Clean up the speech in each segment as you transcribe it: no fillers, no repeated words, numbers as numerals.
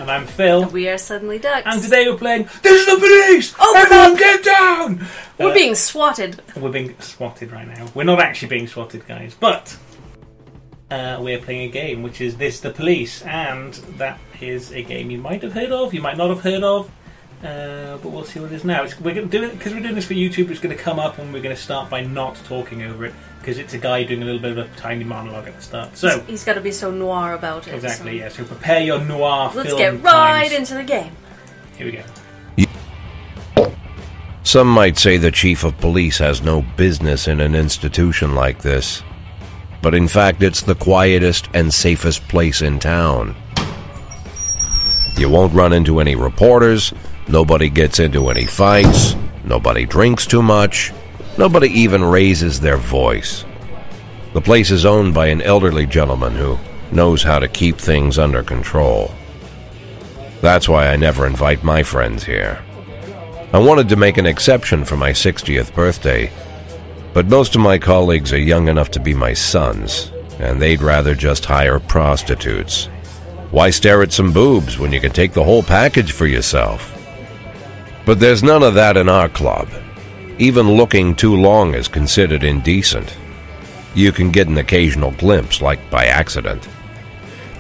And I'm Phil. We are Suddenly Ducks. And today we're playing This is the Police! Oh, everyone get down! We're being swatted. We're being swatted right now. We're not actually being swatted, guys, but we're playing a game which is This the Police, and that is a game you might have heard of, you might not have heard of, but we'll see what it is now. We're going to do it because we're doing this for YouTube. It's going to come up and we're going to start by not talking over it because it's a guy doing a little bit of a tiny monologue at the start. So he's got to be so noir about it. Exactly, so. yeah. So prepare your noir film. Let's get right into the game. Here we go. Some might say the chief of police has no business in an institution like this. But in fact, it's the quietest and safest place in town. You won't run into any reporters, nobody gets into any fights, nobody drinks too much, nobody even raises their voice. The place is owned by an elderly gentleman who knows how to keep things under control. That's why I never invite my friends here. I wanted to make an exception for my 60th birthday, but most of my colleagues are young enough to be my sons, and they'd rather just hire prostitutes. Why stare at some boobs when you can take the whole package for yourself? But there's none of that in our club. Even looking too long is considered indecent. You can get an occasional glimpse, like by accident.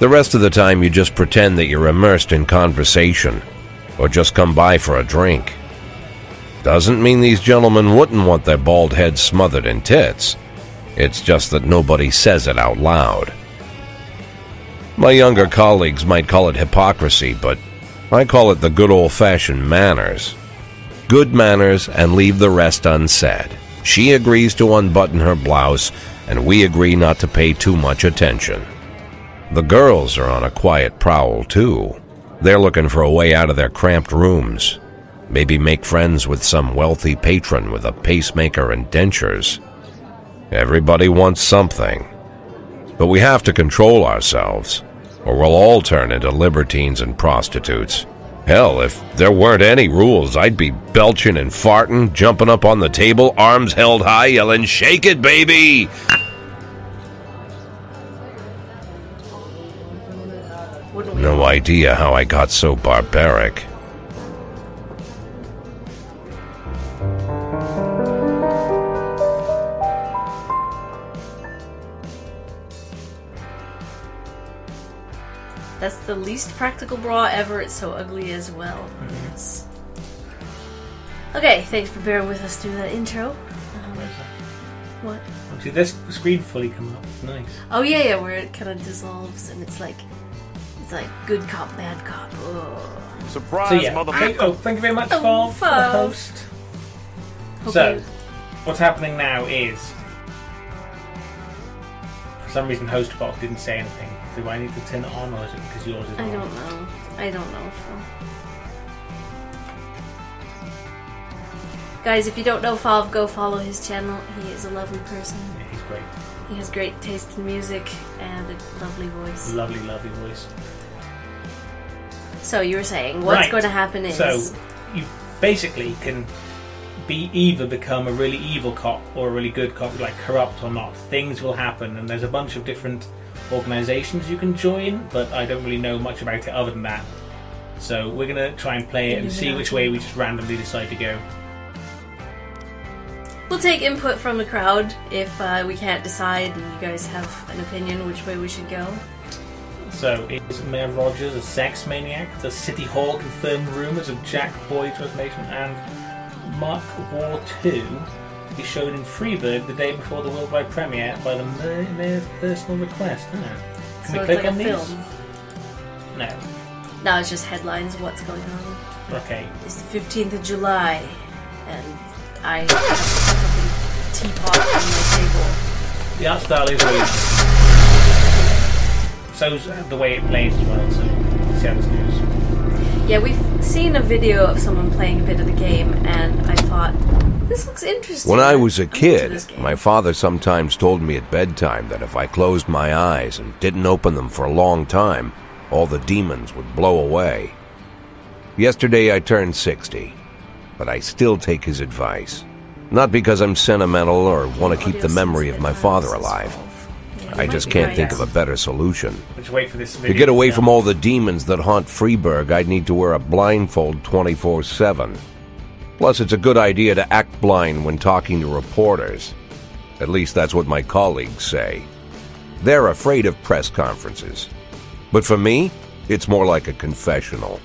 The rest of the time you just pretend that you're immersed in conversation, or just come by for a drink. Doesn't mean these gentlemen wouldn't want their bald heads smothered in tits. It's just that nobody says it out loud. My younger colleagues might call it hypocrisy, but I call it the good old-fashioned manners. Good manners and leave the rest unsaid. She agrees to unbutton her blouse, and we agree not to pay too much attention. The girls are on a quiet prowl, too. They're looking for a way out of their cramped rooms. Maybe make friends with some wealthy patron with a pacemaker and dentures. Everybody wants something. But we have to control ourselves, or we'll all turn into libertines and prostitutes. Hell, if there weren't any rules, I'd be belching and farting, jumping up on the table, arms held high, yelling, "Shake it, baby!" No idea how I got so barbaric. That's the least practical bra ever. It's so ugly as well. Mm-hmm. Yes. Okay, thanks for bearing with us through that intro. What? See, this screen fully come up. It's nice. Oh yeah, where it kind of dissolves and it's like good cop, bad cop. Ugh. Surprise, So yeah, motherfucker! thank you very much, Oh, Fall, for the Fall. host. Hope So, you- what's happening now is, for some reason, HostBot didn't say anything. Do I need to turn it on, or is it because yours is on? I don't know. Phil. Guys, if you don't know Falv, go follow his channel. He is a lovely person. Yeah, he's great. He has great taste in music and a lovely voice. Lovely, lovely voice. So you were saying, what's Right. going to happen is... So, you basically can either become a really evil cop or a really good cop, like corrupt or not. Things will happen, and there's a bunch of different organisations you can join, but I don't really know much about it other than that. So we're going to try and play it and see which way we just randomly decide to go. We'll take input from the crowd if we can't decide and you guys have an opinion which way we should go. So, is Mayor Rogers a sex maniac? Does City Hall confirm rumours of Jack Boyd's resignation? And Mark War 2 to be shown in Freeburg the day before the worldwide premiere by the Mayor's personal request? Can So we it's click like a on these? film. No. No, it's just headlines of what's going on. Okay. It's the 15th of July and I have a fucking teapot on my table. The art style is really nice. So's the way it plays as well, so see how this goes. Yeah, we've seen a video of someone playing a bit of the game and I thought, this looks interesting. When I was a I'm into kid, this game. my father sometimes told me at bedtime that if I closed my eyes and didn't open them for a long time, all the demons would blow away. Yesterday I turned 60, but I still take his advice. Not because I'm sentimental or want to keep the memory of my father alive. I just can't think of a better solution. Just wait for this video To get away come. from all the demons that haunt Freeburg, I'd need to wear a blindfold 24/7. Plus, it's a good idea to act blind when talking to reporters. At least that's what my colleagues say. They're afraid of press conferences. But for me, it's more like a confessional.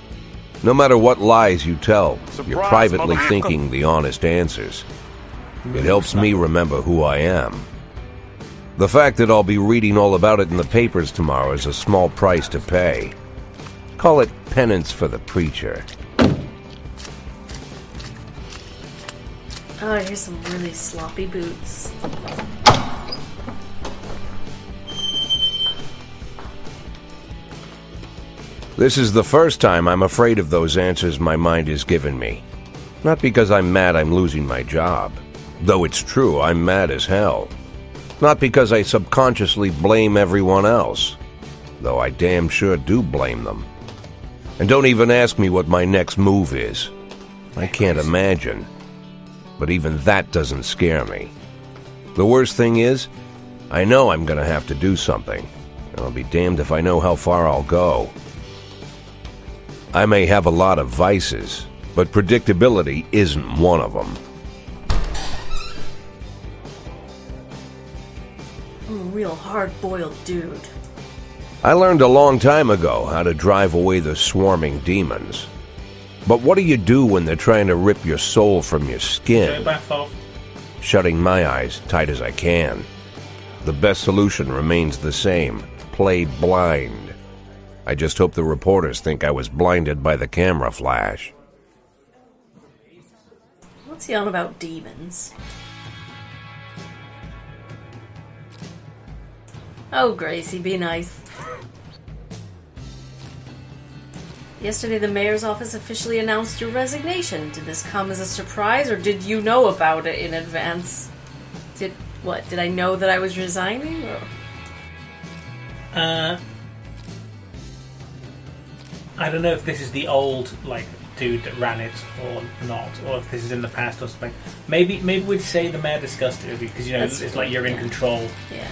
No matter what lies you tell, you're privately thinking the honest answers. It helps me remember who I am. The fact that I'll be reading all about it in the papers tomorrow is a small price to pay. Call it penance for the preacher. Oh, here's some really sloppy boots. This is the first time I'm afraid of those answers my mind has given me. Not because I'm mad I'm losing my job. Though it's true, I'm mad as hell. Not because I subconsciously blame everyone else. Though I damn sure do blame them. And don't even ask me what my next move is. I can't imagine. But even that doesn't scare me. The worst thing is, I know I'm gonna have to do something. And I'll be damned if I know how far I'll go. I may have a lot of vices, but predictability isn't one of them. I'm a real hard-boiled dude. I learned a long time ago how to drive away the swarming demons. But what do you do when they're trying to rip your soul from your Go skin? back off. Shutting my eyes tight as I can. The best solution remains the same. Play blind. I just hope the reporters think I was blinded by the camera flash. What's he on about demons? Oh, Gracie, be nice. Yesterday, the mayor's office officially announced your resignation. Did this come as a surprise, or did you know about it in advance? Did I know that I was resigning? Or? I don't know if this is the old dude that ran it or not, or if this is in the past or something. Maybe we'd say the mayor discussed it because it's like you're in control. Yeah.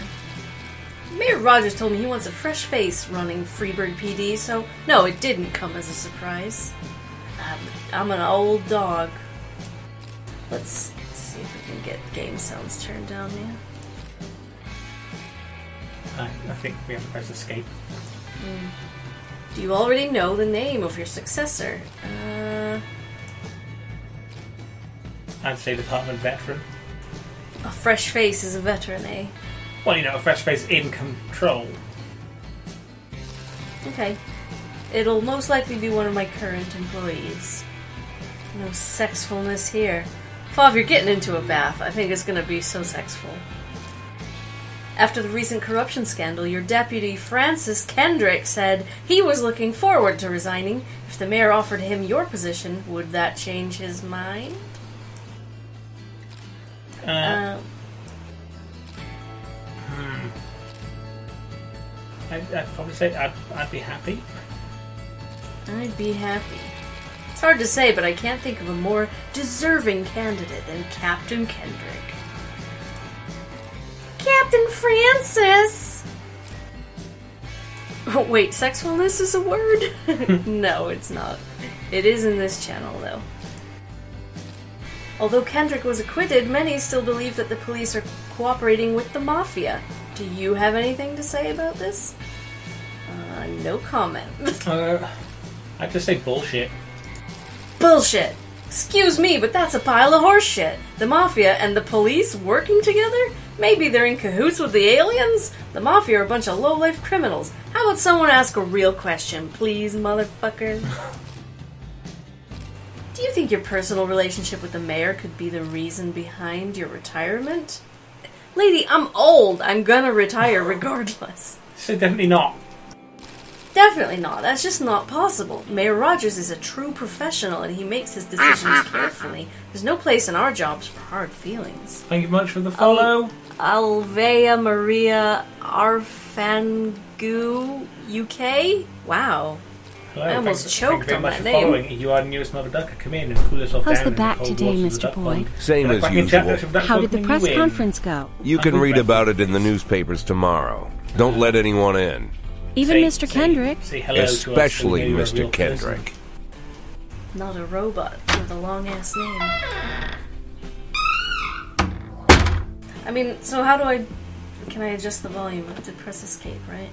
Mayor Rogers told me he wants a fresh face running Freeburg PD, so no, it didn't come as a surprise. I'm an old dog. Let's see if we can get game sounds turned down here. I think we have to press escape. Do you already know the name of your successor? I'd say Department Veteran. A fresh face is a veteran, eh? Well, a fresh face in control. Okay. It'll most likely be one of my current employees. No sexfulness here. Fav, you're getting into a bath. I think it's gonna be so sexful. After the recent corruption scandal, your deputy, Francis Kendrick, said he was looking forward to resigning. If the mayor offered him your position, would that change his mind? I'd probably say I'd be happy. I'd be happy. It's hard to say, but I can't think of a more deserving candidate than Captain Kendrick. Captain Francis! Oh, wait, sexfulness is a word? No, it's not. It is in this channel, though. Although Kendrick was acquitted, many still believe that the police are cooperating with the Mafia. Do you have anything to say about this? No comment. I'd just say bullshit. Bullshit! Excuse me, but that's a pile of horse shit. The Mafia and the police working together? Maybe they're in cahoots with the aliens? The Mafia are a bunch of low-life criminals. How about someone ask a real question, please, motherfuckers? Do you think your personal relationship with the mayor could be the reason behind your retirement? Lady, I'm old. I'm gonna retire regardless. So definitely not. Definitely not. That's just not possible. Mayor Rogers is a true professional and he makes his decisions carefully. There's no place in our jobs for hard feelings. Thank you much for the follow. Alvea Maria Arfangu UK? Wow. Hello, I almost thank choked you very on much that for name. following. You are the newest Mother Ducker. Come in and cool yourself How's down. the in back cold today, waters of the Mr. duck Boyd? pond. Same Get as back in chat, usual. Duck Duck How did the Pond, press you win. conference go? You can good read breakfast. about it in the newspapers tomorrow. Don't let anyone in. Even Say- Mr. say- Kendrick? say hello to us, so Especially we know you're a Mr. real person. Kendrick. Not a robot with a long ass name. I mean, so how do I... Can I adjust the volume? I have to press escape, right?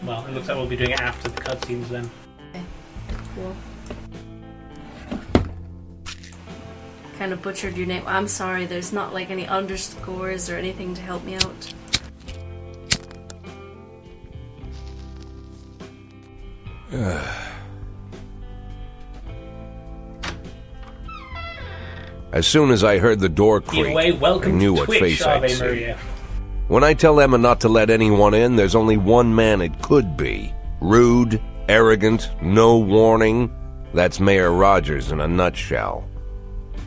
Well, it looks like we'll be doing it after the cutscenes then. Okay, cool. Kind of butchered your name. I'm sorry, there's not like any underscores or anything to help me out. As soon as I heard the door creak, Either way, I welcome knew to what Twitch, face I'd Ave see. Maria. When I tell Emma not to let anyone in, there's only one man it could be. Rude, arrogant, no warning. That's Mayor Rogers in a nutshell.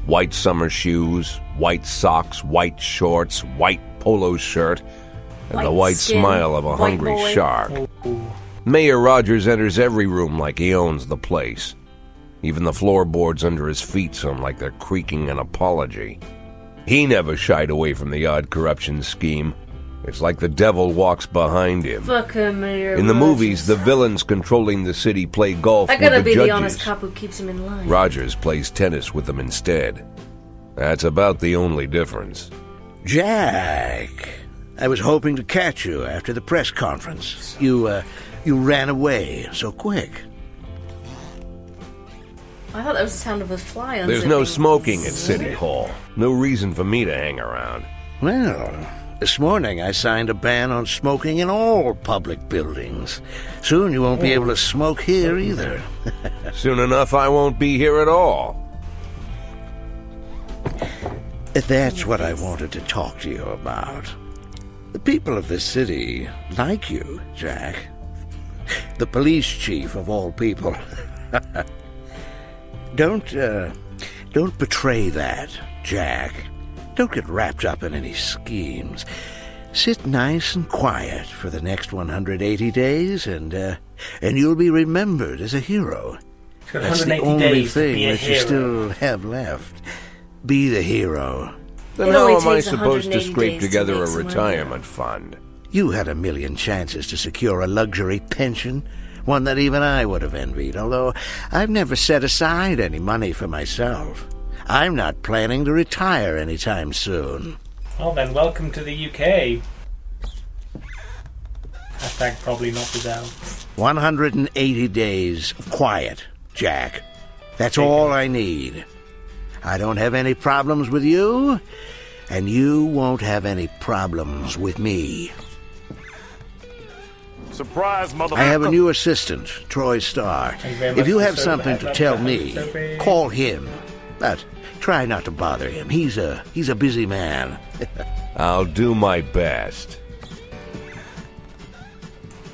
White summer shoes, white socks, white shorts, white polo shirt, and the White white skin, smile of a white hungry boy. shark. Mayor Rogers enters every room like he owns the place. Even the floorboards under his feet sound like they're creaking an apology. He never shied away from the odd corruption scheme. It's like the devil walks behind him. Fuck him, Mayor In the Rogers. movies, the villains controlling the city play golf I with gotta the be judges. the honest cop who keeps him in line. Rogers plays tennis with them instead. That's about the only difference. Jack, I was hoping to catch you after the press conference. You ran away so quick. I thought that was the sound of a fly unzipping. There's no smoking at City Hall. No reason for me to hang around. Well, this morning I signed a ban on smoking in all public buildings. Soon you won't be able to smoke here either. Soon enough, I won't be here at all. That's what I wanted to talk to you about. The people of this city like you, Jack. The police chief of all people. Don't betray that, Jack. Don't get wrapped up in any schemes. Sit nice and quiet for the next 180 days, and you'll be remembered as a hero. Got That's the 180 only days to thing be a that you hero. still have left. Be the hero. Then It how only am I takes supposed to 180 scrape days to together make a someone retirement fund? You had a million chances to secure a luxury pension, one that even I would have envied, although I've never set aside any money for myself. I'm not planning to retire anytime soon. Well then, welcome to the UK. Hashtag probably not as out. 180 days of quiet, Jack. That's all I need. I don't have any problems with you, and you won't have any problems with me. Surprise, motherfucker. I have a new assistant, Troy Starr. Thank you very If much, you have Mr. something to tell me, Sophie. call him. But try not to bother him. He's a busy man. I'll do my best.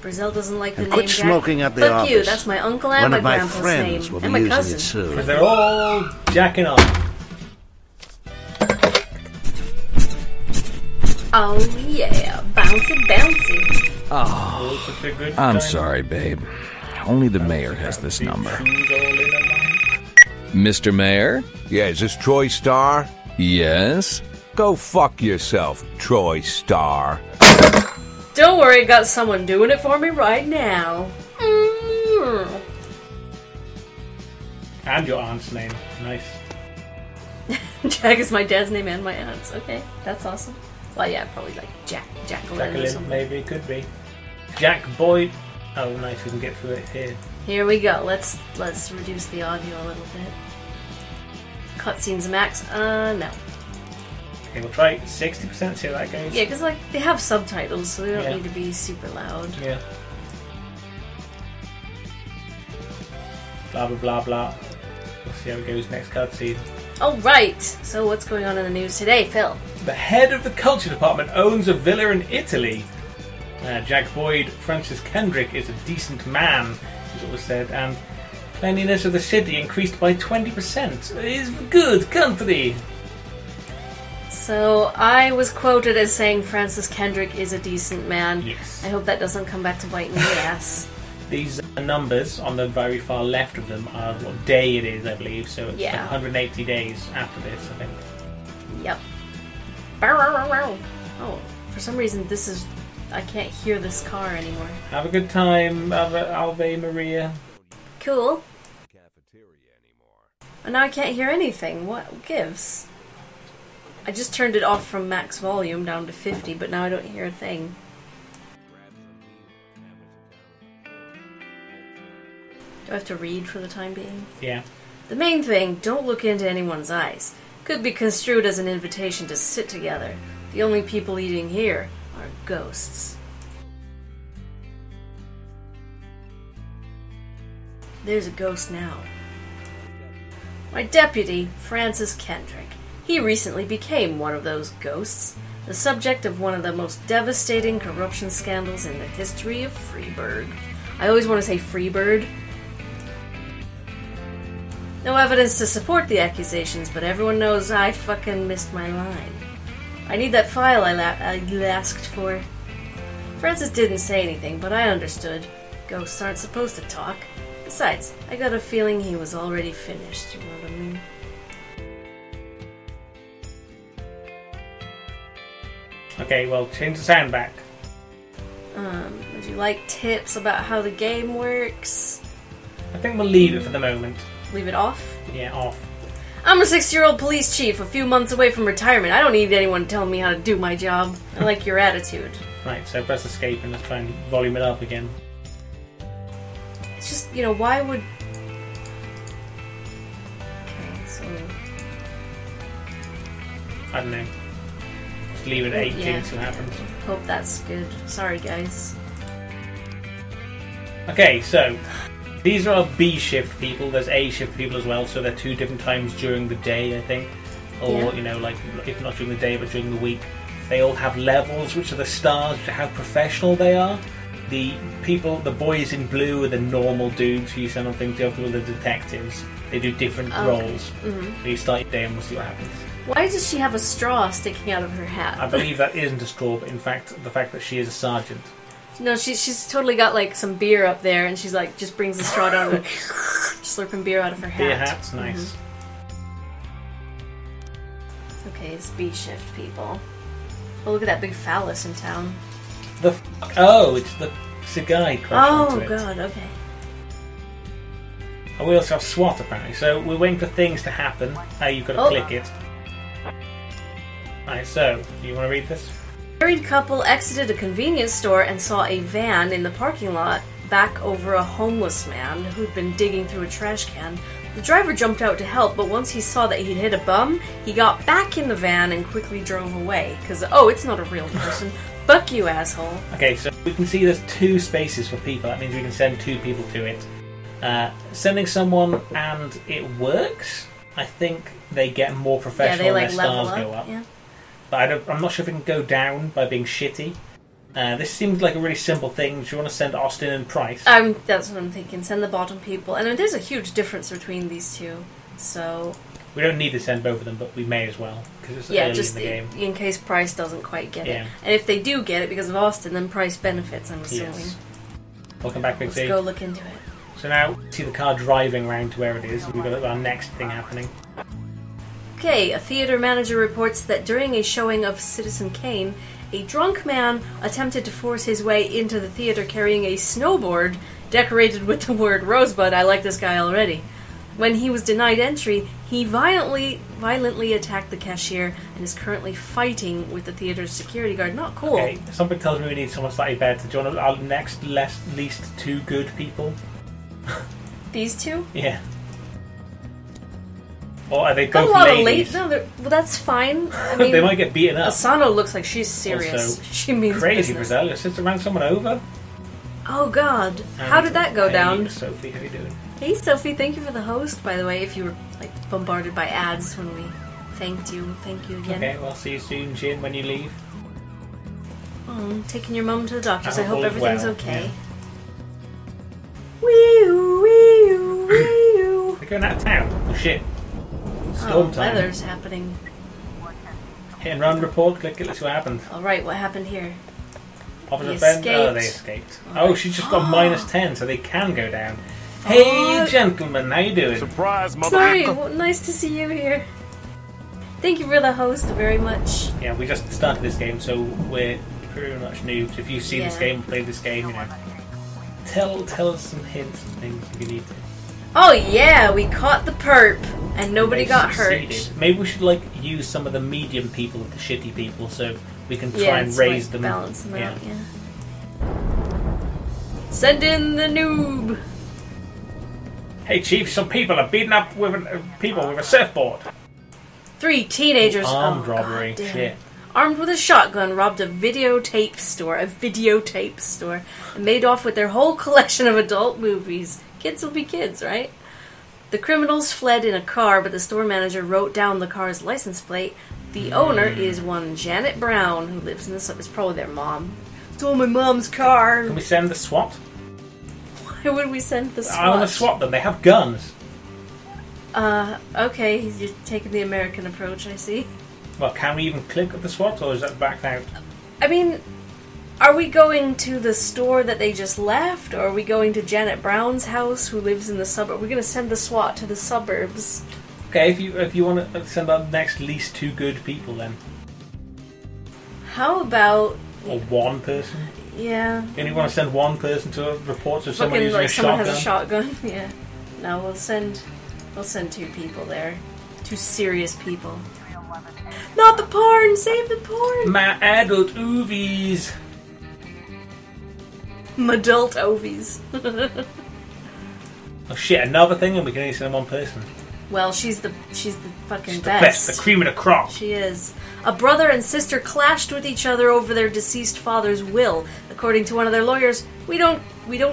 Brazil doesn't like the And name quit Jack. smoking up the Fuck office. you, that's my uncle and One my of my grandpa's friends name. will be And my using cousin. it soon. Because they're all jacking off. Oh yeah, bouncy bouncy. Oh, such a good I'm time. sorry, babe. Only the mayor has this Big number. shoes all in a line. Mr. Mayor? Yeah, is this Troy Starr? Yes? Go fuck yourself, Troy Starr. Don't worry, got someone doing it for me right now. Mm. And your aunt's name. Nice. Jack is my dad's name and my aunt's. Okay, that's awesome. Well, yeah, probably like Jacqueline or Jacqueline, something. maybe, could be. Jack Boyd. Oh, nice, we can get through it here. Here we go. Let's reduce the audio a little bit. Cutscenes max. No. Okay, we'll try 60%, see how that goes. Yeah, because like they have subtitles, so they don't Yeah. need to be super loud. Yeah. Blah, blah, blah, blah. We'll see how it goes next cutscene. Oh right. So what's going on in the news today, Phil? The head of the culture department owns a villa in Italy. Jack Boyd, Francis Kendrick, is a decent man, is what was said, and cleanliness of the city increased by 20%. It is good country. So I was quoted as saying Francis Kendrick is a decent man. Yes. I hope that doesn't come back to bite me in the ass. These numbers on the very far left of them are what day it is, I believe. So it's Yeah. like 180 days after this, I think. Yep. Bow, bow, bow, bow. Oh, for some reason I can't hear this car anymore. Have a good time, Ave Maria. Cool. And now I can't hear anything. What gives? I just turned it off from max volume down to 50, but now I don't hear a thing. Do I have to read for the time being? Yeah. The main thing, don't look into anyone's eyes. Could be construed as an invitation to sit together. The only people eating here are ghosts. There's a ghost now. My deputy, Francis Kendrick. He recently became one of those ghosts, the subject of one of the most devastating corruption scandals in the history of Freeburg. I always want to say Freebird. No evidence to support the accusations, but everyone knows I fucking missed my line. I need that file I asked for. Francis didn't say anything, but I understood. Ghosts aren't supposed to talk. Besides, I got a feeling he was already finished, you know what I mean? Okay, well, change the sound back. Would you like tips about how the game works? I think we'll leave it for the moment. Leave it off? Yeah, off. I'm a 60-year-old police chief, a few months away from retirement. I don't need anyone telling me how to do my job. I like your attitude. Right, so press escape and let's try and volume it up again. It's just, why would... Okay, so... I don't know. Just leave it at 18, Yeah. see what happens. Hope that's good. Sorry, guys. Okay, so these are B shift people. There's A shift people as well, so they're 2 different times during the day, I think. Or, Yeah. like, if not during the day, but during the week. They all have levels, which are the stars, which are how professional they are. The boys in blue are the normal dudes who you send on things. The other people are the detectives. They do different roles. Mm-hmm. So you start your day and we'll see what happens. Why does she have a straw sticking out of her hat? I believe that isn't a straw, but in fact, the fact that she is a sergeant. No, she's totally got like some beer up there, and she's like just brings the straw down and slurping beer out of her hat. Beer hat's nice. Okay, it's B shift people. Oh, look at that big phallus in town. It's a guy crashing Oh into it. god, okay. And we also have SWAT apparently, so we're waiting for things to happen. You've got to click it. Alright, so, do you want to read this? Married couple exited a convenience store and saw a van in the parking lot back over a homeless man who'd been digging through a trash can. The driver jumped out to help, but once he saw that he'd hit a bum, he got back in the van and quickly drove away. Because, it's not a real person. Fuck you, asshole. Okay, so we can see there's 2 spaces for people. That means we can send 2 people to it. Sending someone and it works, I think they get more professional Yeah, they and their level stars up. go up. Yeah. But I'm not sure if it can go down by being shitty. This seems like a really simple thing. Do you want to send Austin and Price? That's what I'm thinking. Send the bottom people. And there's a huge difference between these two. So, We don't need to send both of them, but we may as well. Because it's yeah, early just in the game. in case Price doesn't quite get Yeah. it. And if they do get it because of Austin, then Price benefits, I'm assuming. Yes. Welcome back, Big Let's Z. go look into it. So now, see the car driving around to where it is. We've got our next thing happening. Okay, a theater manager reports that during a showing of Citizen Kane, a drunk man attempted to force his way into the theater carrying a snowboard decorated with the word Rosebud. I like this guy already. When he was denied entry, he violently attacked the cashier and is currently fighting with the theater's security guard. Not cool. Okay, something tells me we need someone slightly better. Do you want our next least 2 good people? These two? Yeah. Or are they Got both a lot ladies? of well, that's fine. I mean, They might get beaten up. Asano looks like she's serious. Also, She means Crazy, business. Brazil. Just ran someone over. Oh God! How did that go Hey, down? Sophie, how you doing? Hey Sophie, thank you for the host, by the way, if you were bombarded by ads when we thanked you. Thank you again. Okay, well, see you soon, Jin, when you leave. Oh, taking your mum to the doctors. I I hope hope all is everything's well, okay. yeah. Wee-oo, wee-oo, wee-oo. They're going out of town. Oh shit. Oh, Storm time. weather's happening. Hit and run report, click it, let's see what happened. Alright, what happened here? Officer He friend? Oh, escaped. they escaped. Oh, she's just got minus 10, so they can go down. Hey, gentlemen, how you doing? Surprise, Sorry, motherfucker! well, nice to see you here. Thank you for the host very much. Yeah, we just started this game, so we're pretty much noobs. If you've seen this Yeah. game, played this game, you know, tell us some hints and things if you need to. Oh yeah, we caught the perp, and nobody They got succeeded. hurt. Maybe we should like use some of the medium people with the shitty people, so we can try Yeah, and it's raise like them. balance them yeah. out. Yeah. Send in the noob. Hey, Chief, some people are beating up people with a surfboard. 3 teenagers. Armed oh, robbery. goddamn. Shit. Armed with a shotgun, robbed a videotape store, and made off with their whole collection of adult movies. Kids will be kids, right? The criminals fled in a car, but the store manager wrote down the car's license plate. The owner is one Janet Brown, who lives in the suburbs. It's probably their mom. Stole my mom's car. Can we send the SWAT? Why would we send the SWAT? I want to swap them. They have guns. Okay, you're taking the American approach, I see. Well, can we even click at the SWAT, or is that backed out? I mean, are we going to the store that they just left, or are we going to Janet Brown's house, who lives in the suburb? We're going to send the SWAT to the suburbs. Okay, if you want to send out the next least 2 good people, then, How about, or one person. yeah, You only want to send one person to a report of someone fucking using like a someone shotgun. has a shotgun? Yeah. No, we'll send 2 people there. 2 serious people. Not the porn! Save the porn! My adult oovies. Adult ovies. Oh shit! Another thing, and we can only send one person. Well, she's the fucking The best, the cream of the crop. She is. A brother and sister clashed with each other over their deceased father's will. According to one of their lawyers, we don't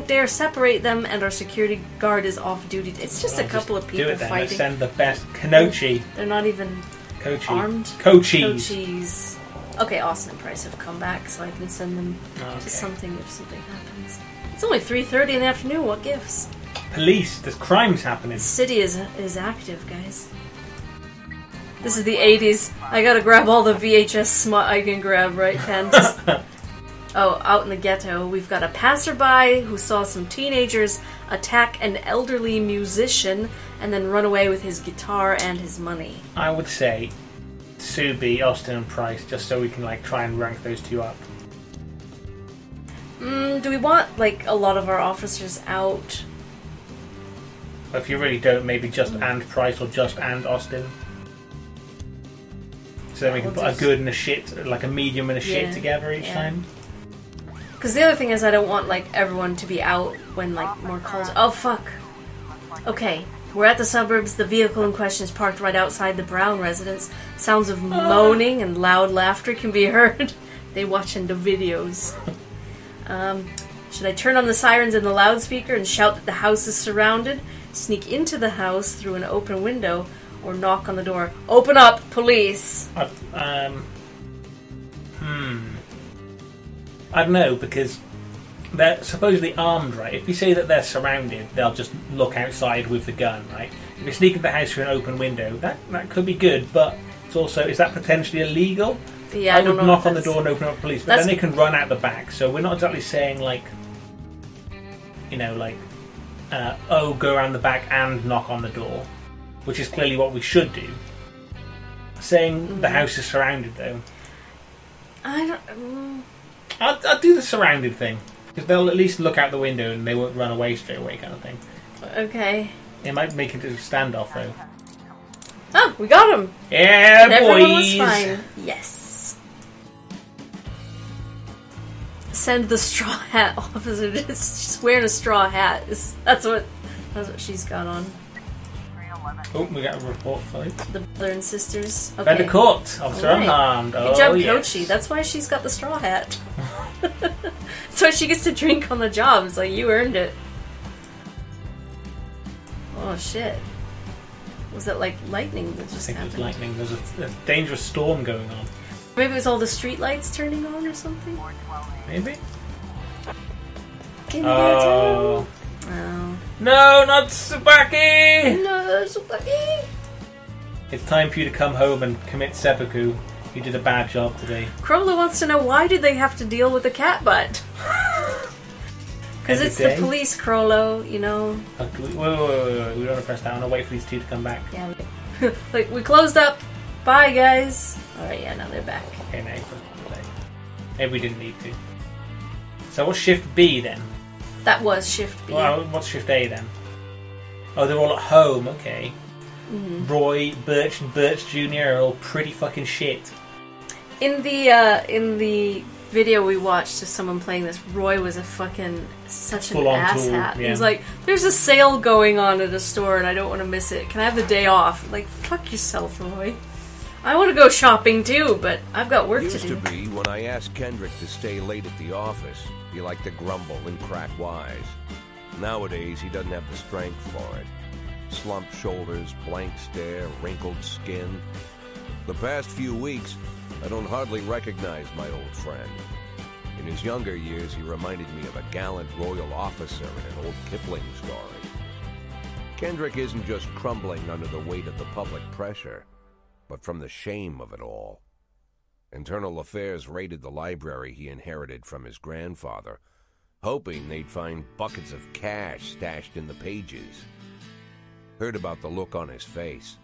dare separate them, and our security guard is off duty. It's just a couple of people do it then. Let's fighting. send the best. Kanochi. They're not even Kochi. armed. Cochise. Cochise. Okay, Austin and Price have come back, so I can send them Okay. to something if something happens. It's only 3:30 in the afternoon. What gives? Police. There's crimes happening. The city is active, guys. This is the 80s. I gotta grab all the VHS smut I can grab, right, Ken? Oh, out in the ghetto, we've got a passerby who saw some teenagers attack an elderly musician and then run away with his guitar and his money. I would say Subi, Austin, and Price, just so we can like try and rank those 2 up. Do we want, like, a lot of our officers out? If you really don't, maybe just and Price or just and Austin. So then we can We'll put a just- good and a shit, like a medium and a shit Yeah, together each yeah. time. Because the other thing is I don't want, like, everyone to be out when, like, more calls... Oh, fuck. Okay, we're at the suburbs. The vehicle in question is parked right outside the Brown residence. Sounds of moaning and loud laughter can be heard. They watching the videos. Should I turn on the sirens in the loudspeaker and shout that the house is surrounded? Sneak into the house through an open window? Or knock on the door? Open up, police! I don't know, because they're supposedly armed, right? If you say that they're surrounded, they'll just look outside with the gun, right? If you sneak into the house through an open window, that could be good, but it's also, is that potentially illegal? Yeah, I would don't know knock if on the that's- door and open up the police, but That's- then they can run out the back, so we're not exactly saying, like, you know, like, go around the back and knock on the door, which is clearly what we should do. Saying the house is surrounded, though. I don't... I'll do the surrounded thing, because they'll at least look out the window and they won't run away straight away, kind of thing. Okay. It might make it a standoff, though. Oh, we got him! Yeah, And everyone was boys! fine. Yes. Send the straw hat officer. Just wearing a straw hat. That's what she's got on. Oh, we got a report for it. The brother and sisters. Okay. Vendor court, officer Alright. unharmed. Good job, yes. Kochi. That's why she's got the straw hat. That's why she gets to drink on the job. It's like, you earned it. Oh, shit. Was that like lightning that I just think it was happened? lightning. There's a dangerous storm going on. Maybe it was all the street lights turning on or something? Maybe? In Oh. the ghetto. Oh. No, not Tsubaki! No, Tsubaki! It's time for you to come home and commit seppuku. You did a bad job today. Crowley wants to know, why did they have to deal with the cat butt? Because it's the police, Crollo, you know. Okay, wait. We don't want to press down. I'll wait for these two to come back. Yeah. Like, we closed up. Bye, guys. Alright, yeah, now they're back. Okay, now maybe we didn't need to. So what's Shift B then? That was Shift B. Well, what's Shift A then? Oh, they're all at home, okay. Roy, Birch, and Birch Jr. are all pretty fucking shit. In the video we watched of someone playing this, Roy was such an asshat. Yeah. He was like, there's a sale going on at a store and I don't want to miss it. Can I have the day off? Like, fuck yourself, Roy. I want to go shopping too, but I've got work to do. Used to be when I asked Kendrick to stay late at the office, he liked to grumble and crack wise. Nowadays, he doesn't have the strength for it. Slumped shoulders, blank stare, wrinkled skin. The past few weeks, I don't hardly recognize my old friend. In his younger years, he reminded me of a gallant royal officer in an old Kipling story. Kendrick isn't just crumbling under the weight of the public pressure, but from the shame of it all. Internal Affairs raided the library he inherited from his grandfather, hoping they'd find buckets of cash stashed in the pages. Heard about the look on his face,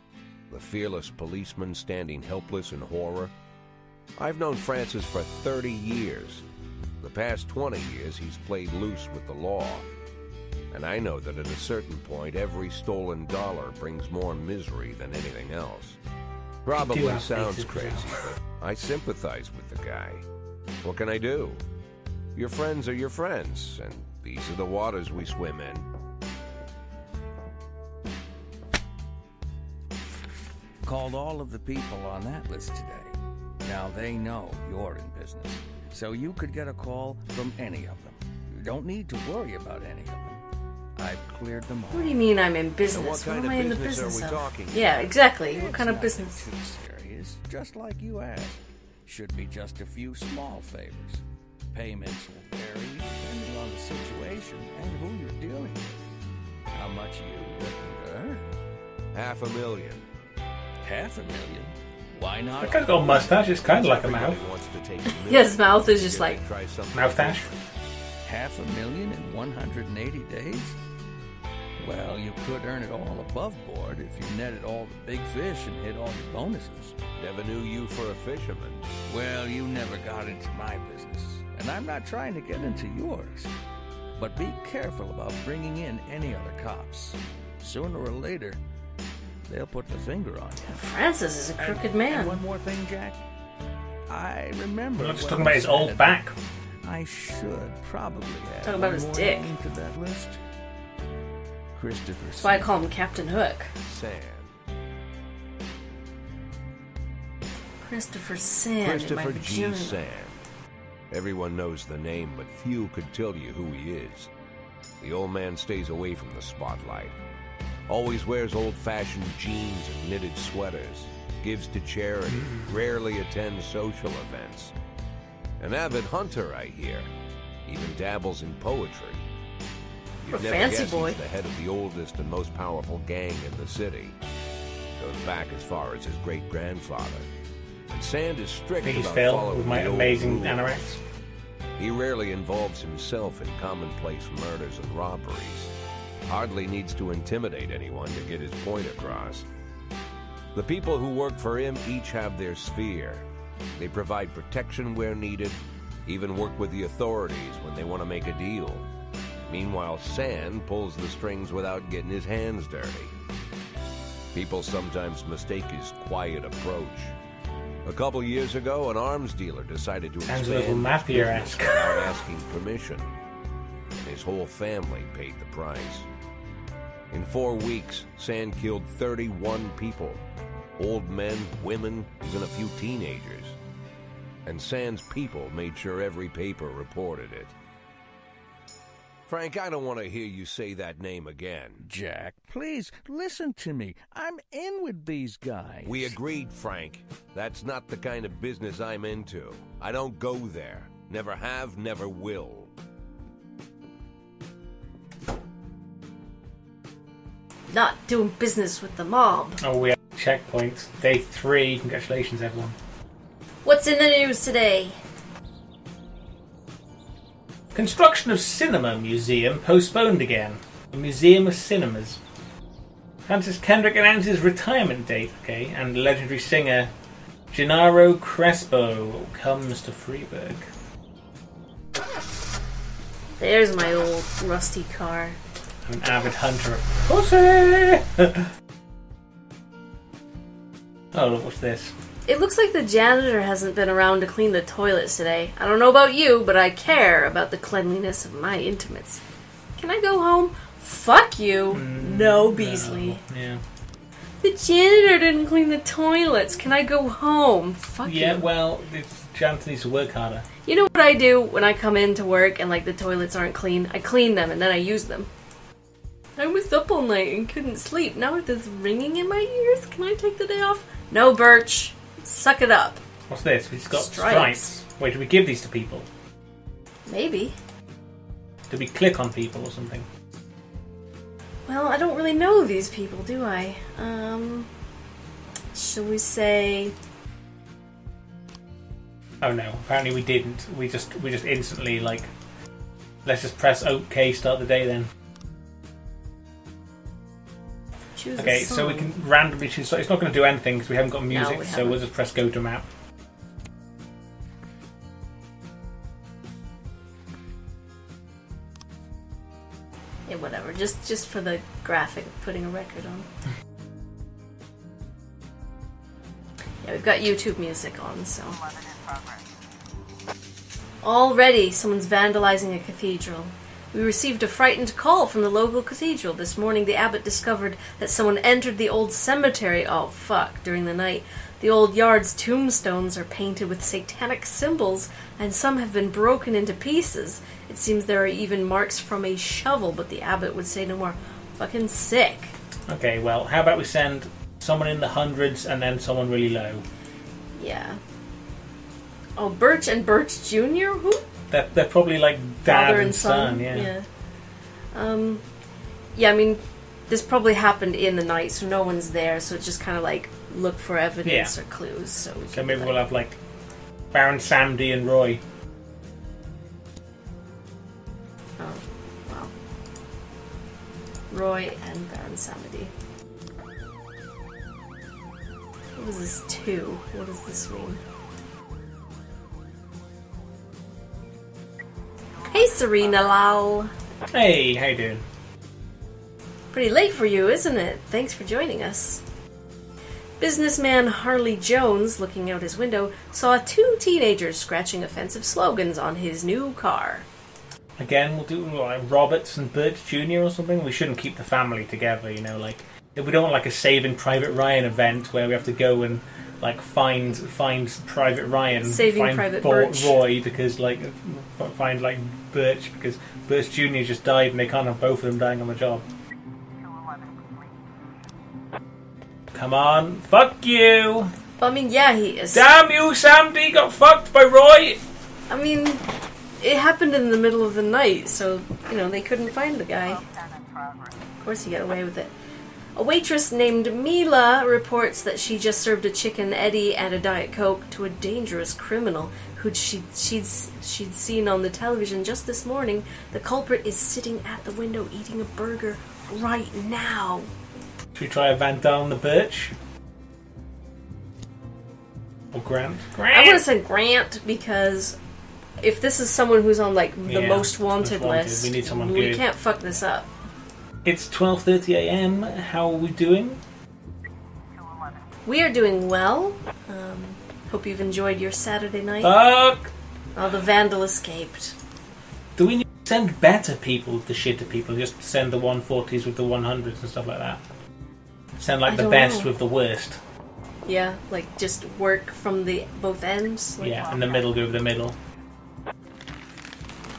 the fearless policeman standing helpless in horror. I've known Francis for 30 years. The past 20 years he's played loose with the law. And I know that at a certain point every stolen dollar brings more misery than anything else. Probably sounds crazy, but I sympathize with the guy. What can I do? Your friends are your friends, and these are the waters we swim in. Called all of the people on that list today. Now they know you're in business, so you could get a call from any of them. You don't need to worry about any of them. I've cleared them all. What do you mean I'm in business? So what am I in the business are we of? talking Yeah, about? exactly. What It's kind of nothing business? too serious, just like you asked. Should be just a few small favors. Payments will vary depending on the situation and who you're dealing with. How much are you looking to earn? $500,000. $500,000? Why not? That guy's got a mustache. It's kind of like a mouth. Everybody wants to take $1 million. Yeah, his mouth is just like... Try something Moustache. $500,000 in 180 days? Well, you could earn it all above board if you netted all the big fish and hit all your bonuses. Never knew you for a fisherman. Well, you never got into my business, and I'm not trying to get into yours. But be careful about bringing in any other cops. Sooner or later, they'll put the finger on you. Francis is a crooked And man. one more thing, Jack. I remember. We're not just what talking you about his old said. back. I should probably add Talking about one his more dick. name to that list. Christopher. That's why I call him Captain Hook. Sand. Christopher Sand. Christopher my G. vagina. Sand. Everyone knows the name, but few could tell you who he is. The old man stays away from the spotlight. Always wears old-fashioned jeans and knitted sweaters. Gives to charity. Rarely attends social events. An avid hunter, I hear. Even dabbles in poetry. You'd A never fancy guess boy. He's the head of the oldest and most powerful gang in the city. Goes back as far as his great-grandfather. And Sand is strict Please about Phil following with my the old amazing rules. anoraks. He rarely involves himself in commonplace murders and robberies. Hardly needs to intimidate anyone to get his point across. The people who work for him each have their sphere. They provide protection where needed, even work with the authorities when they want to make a deal. Meanwhile, Sand pulls the strings without getting his hands dirty. People sometimes mistake his quiet approach. A couple years ago, an arms dealer decided to Sounds a expand little his mafia-esque. business without asking permission, and his whole family paid the price. In 4 weeks, Sand killed 31 people, old men, women, even a few teenagers. And Sand's people made sure every paper reported it. Frank, I don't want to hear you say that name again. Jack, please listen to me. I'm in with these guys. We agreed, Frank. That's not the kind of business I'm into. I don't go there. Never have, never will. Not doing business with the mob. Oh, we have checkpoint. Day 3. Congratulations, everyone. What's in the news today? Construction of Cinema Museum postponed again. The Museum of Cinemas. Francis Kendrick announces retirement date, okay, and legendary singer Gennaro Crespo comes to Freeburg. There's my old rusty car. I'm an avid hunter of pussy! Oh, look, what's this? It looks like the janitor hasn't been around to clean the toilets today. I don't know about you, but I care about the cleanliness of my intimates. Can I go home? Fuck you. No, Beasley. No. Yeah. The janitor didn't clean the toilets. Can I go home? Fuck you. Yeah, well, the janitor needs to work harder. You know what I do when I come into work and, like, the toilets aren't clean? I clean them and then I use them. I was up all night and couldn't sleep. Now with this ringing in my ears, can I take the day off? No, Birch. Suck it up. What's this? We've got stripes. Wait, did we give these to people? Maybe. Did we click on people or something? Well, I don't really know these people, do I? Shall we say... Oh no, apparently we didn't. We just instantly, like... Let's just press OK, start the day then. Choose Okay, a song. so we can randomly choose... So it's not going to do anything because we haven't got music, we so haven't. we'll just press go to map. Yeah, whatever. Just for the graphic of putting a record on. Yeah, we've got YouTube music on, so... Already, someone's vandalizing a cathedral. We received a frightened call from the local cathedral. This morning, the abbot discovered that someone entered the old cemetery. Oh, fuck, during the night. The old yard's tombstones are painted with satanic symbols, and some have been broken into pieces. It seems there are even marks from a shovel, but the abbot would say no more. Fucking sick. Okay, well, how about we send someone in the hundreds and then someone really low? Yeah. Oh, Birch and Birch Jr.? Who? They're probably like dad Father and son, yeah. Yeah, I mean, this probably happened in the night, so no one's there, so it's just kind of like look for evidence Yeah. or clues. So Maybe we'll have like Baron Samdi and Roy. Oh, wow. Roy and Baron Samedi. What is this 2? What does this mean? Hey, Serena Lal. Hey, how you doing? Pretty late for you, isn't it? Thanks for joining us. Businessman Harley Jones, looking out his window, saw 2 teenagers scratching offensive slogans on his new car. Again, we'll do like Roberts and Birch Jr. or something. We shouldn't keep the family together, you know, like we don't want like a Saving Private Ryan event where we have to go and like find Private Ryan, Saving find Private Birch. Roy because like find like Birch because Birch Jr. just died and they can't have both of them dying on the job. Come on, fuck you! I mean, yeah, he is. Damn you, Sandy got fucked by Roy! I mean, it happened in the middle of the night, so, you know, they couldn't find the guy. Of course he got away with it. A waitress named Mila reports that she just served a chicken Eddie and a Diet Coke to a dangerous criminal who she'd seen on the television just this morning. The culprit is sitting at the window eating a burger right now. Should we try a Van Dalen the Birch? Or Grant? I would have said Grant because if this is someone who's on like the Yeah, most wanted most wanted. list, We need someone we good. can't fuck this up. It's 12:30 a.m. How are we doing? We are doing well. Hope you've enjoyed your Saturday night. Fuck! Oh, the vandal escaped. Do we need to send better people with the shitter people? Just send the 140s with the 100s and stuff like that? Send like I the don't best know. with the worst. Yeah, like just work from the both ends. Like, Yeah, and the middle go with the middle.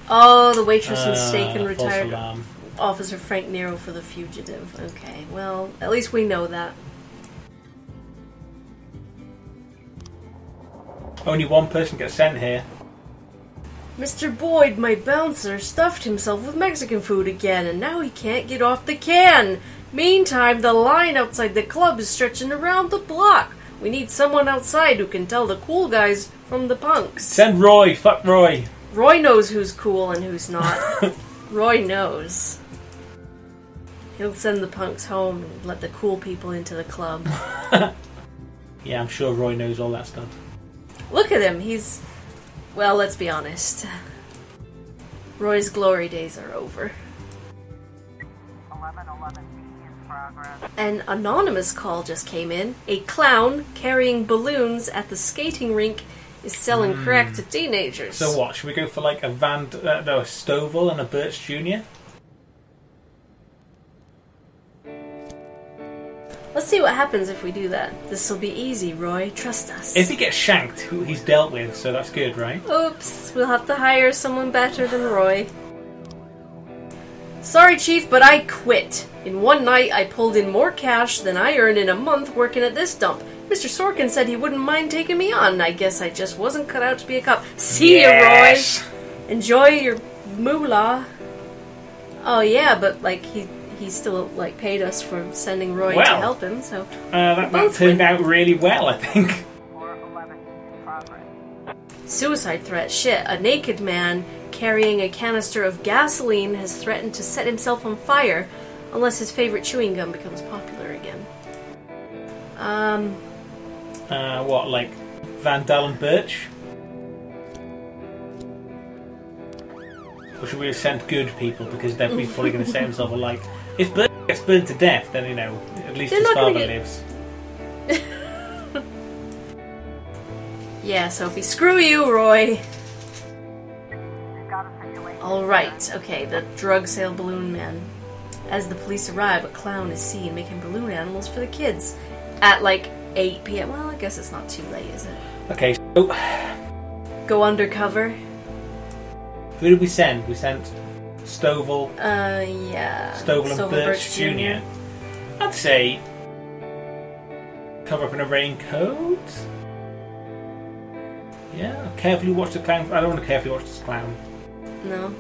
Oh, the waitress mistaken false retired alarm. Officer Frank Nero for the fugitive. Okay, well, at least we know that. Only one person gets sent here. Mr. Boyd, my bouncer, stuffed himself with Mexican food again, and now he can't get off the can. Meantime, the line outside the club is stretching around the block. We need someone outside who can tell the cool guys from the punks. Send Roy. Fuck Roy. Roy knows who's cool and who's not. Roy knows. He'll send the punks home and let the cool people into the club. Yeah, I'm sure Roy knows all that stuff. Look at him. He's... Well, let's be honest. Roy's glory days are over. 1111 in progress. An anonymous call just came in. A clown carrying balloons at the skating rink is selling crack to teenagers. So what? Should we go for like a a Stovall and a Birch Jr.? Let's see what happens if we do that. This will be easy, Roy. Trust us. If he gets shanked, who he's dealt with, so that's good, right? Oops, we'll have to hire someone better than Roy. Sorry, Chief, but I quit. In one night, I pulled in more cash than I earned in a month working at this dump. Mr. Sorkin said he wouldn't mind taking me on. I guess I just wasn't cut out to be a cop. See Yes! you, Roy. Enjoy your moolah. Oh yeah, but like he still like paid us for sending Roy to Well, help him. So That both turned win. out really well, I think. 411 in progress. Suicide threat. Shit. A naked man carrying a canister of gasoline has threatened to set himself on fire unless his favorite chewing gum becomes popular again. What, like Van Dalen Birch? Or should we have sent good people because they're probably going to set himself alight? If Birch gets burned to death, then, you know, at least They're his not gonna father get- lives. Yeah, Sophie. Screw you, Roy. We've got a situation. Alright, okay, the drug sale balloon man. As the police arrive, a clown is seen making balloon animals for the kids. At like 8 p.m. Well, I guess it's not too late, is it? Okay, so Go undercover. who did we send? We sent Stovall, Yeah. Stovall and Birch Jr. I'd say cover up in a raincoat. Yeah, carefully watch the clown. I don't want to carefully watch this clown. No,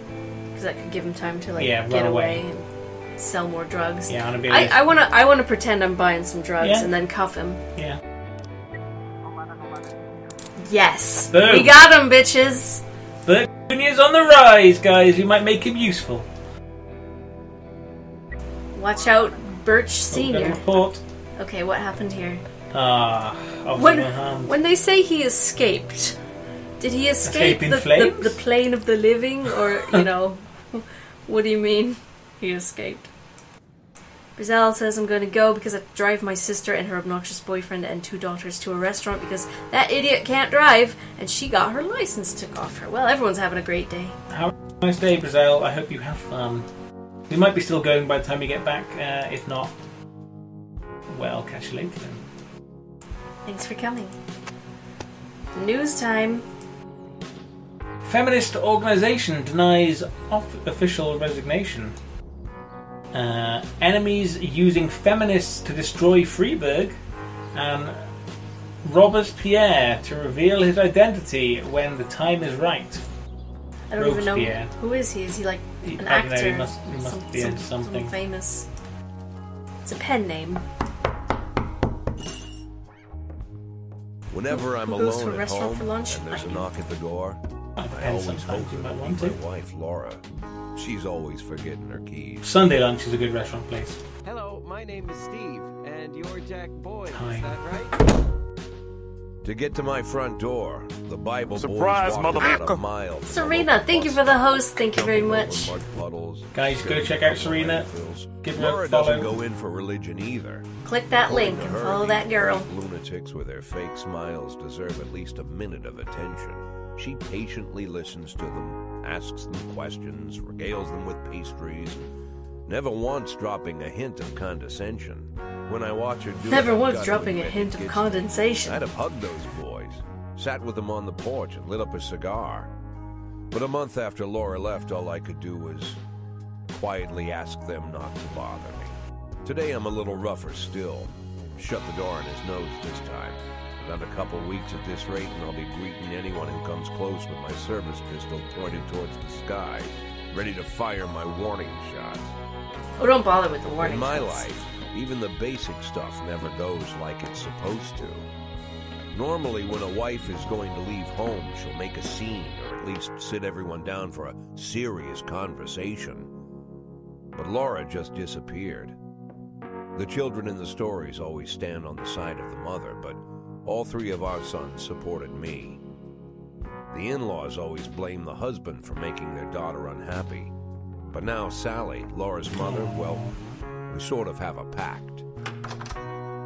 because that could give him time to like Yeah, get run away away. and sell more drugs. Yeah, and I wanna pretend I'm buying some drugs Yeah. and then cuff him. Yeah. 1111. Yes, Boom. we got him, bitches. Birch Jr.'s on the rise, guys. We might make him useful. Watch out, Birch Got a Senior. report. Okay, what happened here? When When they say he escaped, did he escape Escape in the flames? plane of the living, or you know, what do you mean he escaped? Brazil says I'm going to go because I drive my sister and her obnoxious boyfriend and 2 daughters to a restaurant because that idiot can't drive and she got her license took off her. Well, everyone's having a great day. Have a nice day, Brazil. I hope you have fun. We might be still going by the time you get back. If not, well, catch you later then. Thanks for coming. News time. Feminist organisation denies official resignation. Enemies using feminists to destroy Freiburg, and Robespierre to reveal his identity when the time is right. I don't even know Robespierre. who is he. Is he like He- an I don't know, actor? he must be in something. famous. It's a pen name. Whenever I'm Who goes to a alone at restaurant home for lunch? and there's a I- knock at the door, Might I depend always sometimes. hope You might it'll want be to. my wife, Laura. She's always forgetting her keys. Sunday lunch is a good restaurant place. Hello, my name is Steve, and you're Jack Boyd, Hi. is that right? To get to my front door, the Bible Surprise, boys walked about a motherfucker. mile. from the Serena, local thank you bus for the stop, host. Thank you very jumping over much. mud puddles, Guys, go sitting check out on Serena. landfills. Give her a Laura follow. doesn't go in for religion either. Click that link According and to her, follow these that girl. brave lunatics with their fake smiles deserve at least a minute of attention. She patiently listens to them, asks them questions, regales them with pastries, never once dropping a hint of condescension. When I watch her do Never it, I've once got to dropping a admit, hint it of gets condensation. I'd have hugged those boys, sat with them on the porch and lit up a cigar. But a month after Laura left, all I could do was quietly ask them not to bother me. Today I'm a little rougher still. Shut the door on his nose this time. Another couple weeks at this rate and I'll be greeting anyone who comes close with my service pistol pointed towards the sky, ready to fire my warning shots. Oh, don't bother with the warning In my shots. life, Even the basic stuff never goes like it's supposed to. Normally, when a wife is going to leave home, she'll make a scene, or at least sit everyone down for a serious conversation. But Laura just disappeared. The children in the stories always stand on the side of the mother, but all 3 of our sons supported me. The in-laws always blame the husband for making their daughter unhappy. But now Sally, Laura's mother, well, we sort of have a pact.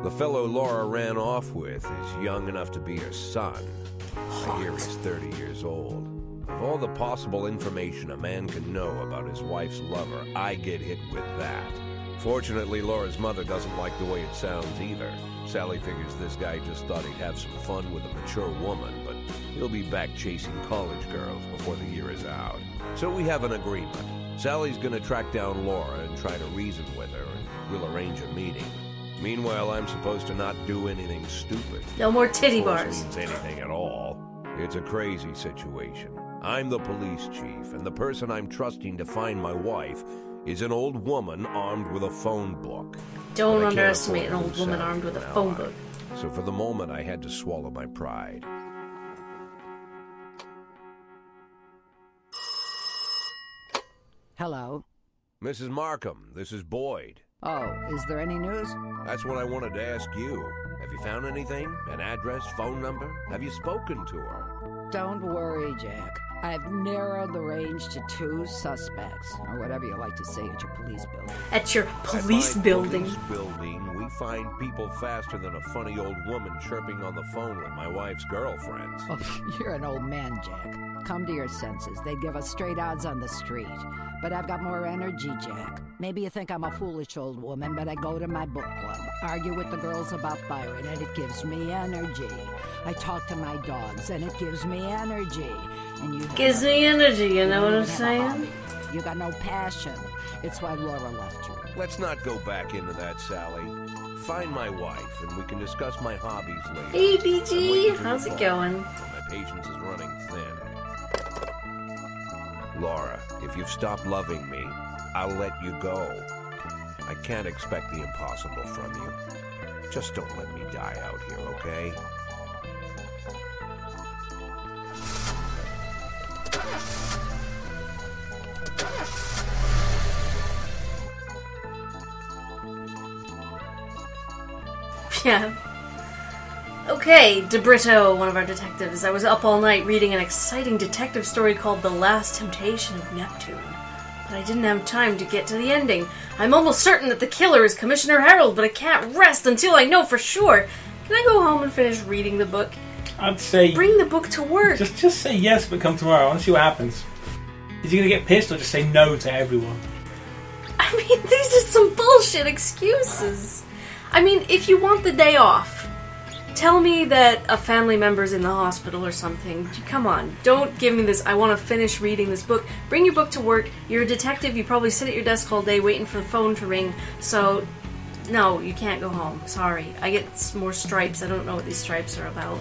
The fellow Laura ran off with is young enough to be her son. I hear he's 30 years old. Of all the possible information a man can know about his wife's lover, I get hit with that. Fortunately, Laura's mother doesn't like the way it sounds either. Sally figures this guy just thought he'd have some fun with a mature woman, but he'll be back chasing college girls before the year is out. So we have an agreement. Sally's gonna track down Laura and try to reason with her, and we'll arrange a meeting. Meanwhile, I'm supposed to not do anything stupid. No more titty Of course bars. means anything at all. It's a crazy situation. I'm the police chief, and the person I'm trusting to find my wife is an old woman armed with a phone book. Don't But I can't underestimate an afford to old lose woman Sally armed with a from now phone on. book. So for the moment, I had to swallow my pride. Hello. Mrs. Markham, this is Boyd. Oh, is there any news? That's what I wanted to ask you. Have you found anything? An address, phone number? Have you spoken to her? Don't worry, Jack. I've narrowed the range to 2 suspects, or whatever you like to say at your police building. At your police At my building. Police building, we find people faster than a funny old woman chirping on the phone with my wife's girlfriends. Oh, you're an old man, Jack. Come to your senses. They'd give us straight odds on the street. But I've got more energy, Jack. Maybe you think I'm a foolish old woman, but I go to my book club, argue with the girls about Byron, and it gives me energy. I talk to my dogs, and it gives me energy. And you Gives me energy, you know what I'm don't have a saying? hobby. You got no passion. It's why Laura left you. Let's not go back into that, Sally. Find my wife, and we can discuss my hobbies later. Hey, I'm BG, waiting for how's your it call. going? My patience is running thin. Laura, if you've stopped loving me, I'll let you go. I can't expect the impossible from you. Just don't let me die out here, okay? Yeah. Okay, DeBrito, one of our detectives. I was up all night reading an exciting detective story called The Last Temptation of Neptune. But I didn't have time to get to the ending. I'm almost certain that the killer is Commissioner Harold, but I can't rest until I know for sure. Can I go home and finish reading the book? I'd say Bring the book to work. just say yes, but come tomorrow. I want to see what happens. Is he going to get pissed or just say no to everyone? I mean, these are some bullshit excuses. I mean, if you want the day off, tell me that a family member's in the hospital or something. Come on, don't give me this, I want to finish reading this book. Bring your book to work. You're a detective, you probably sit at your desk all day waiting for the phone to ring, so no, you can't go home. Sorry. I get more stripes. I don't know what these stripes are about.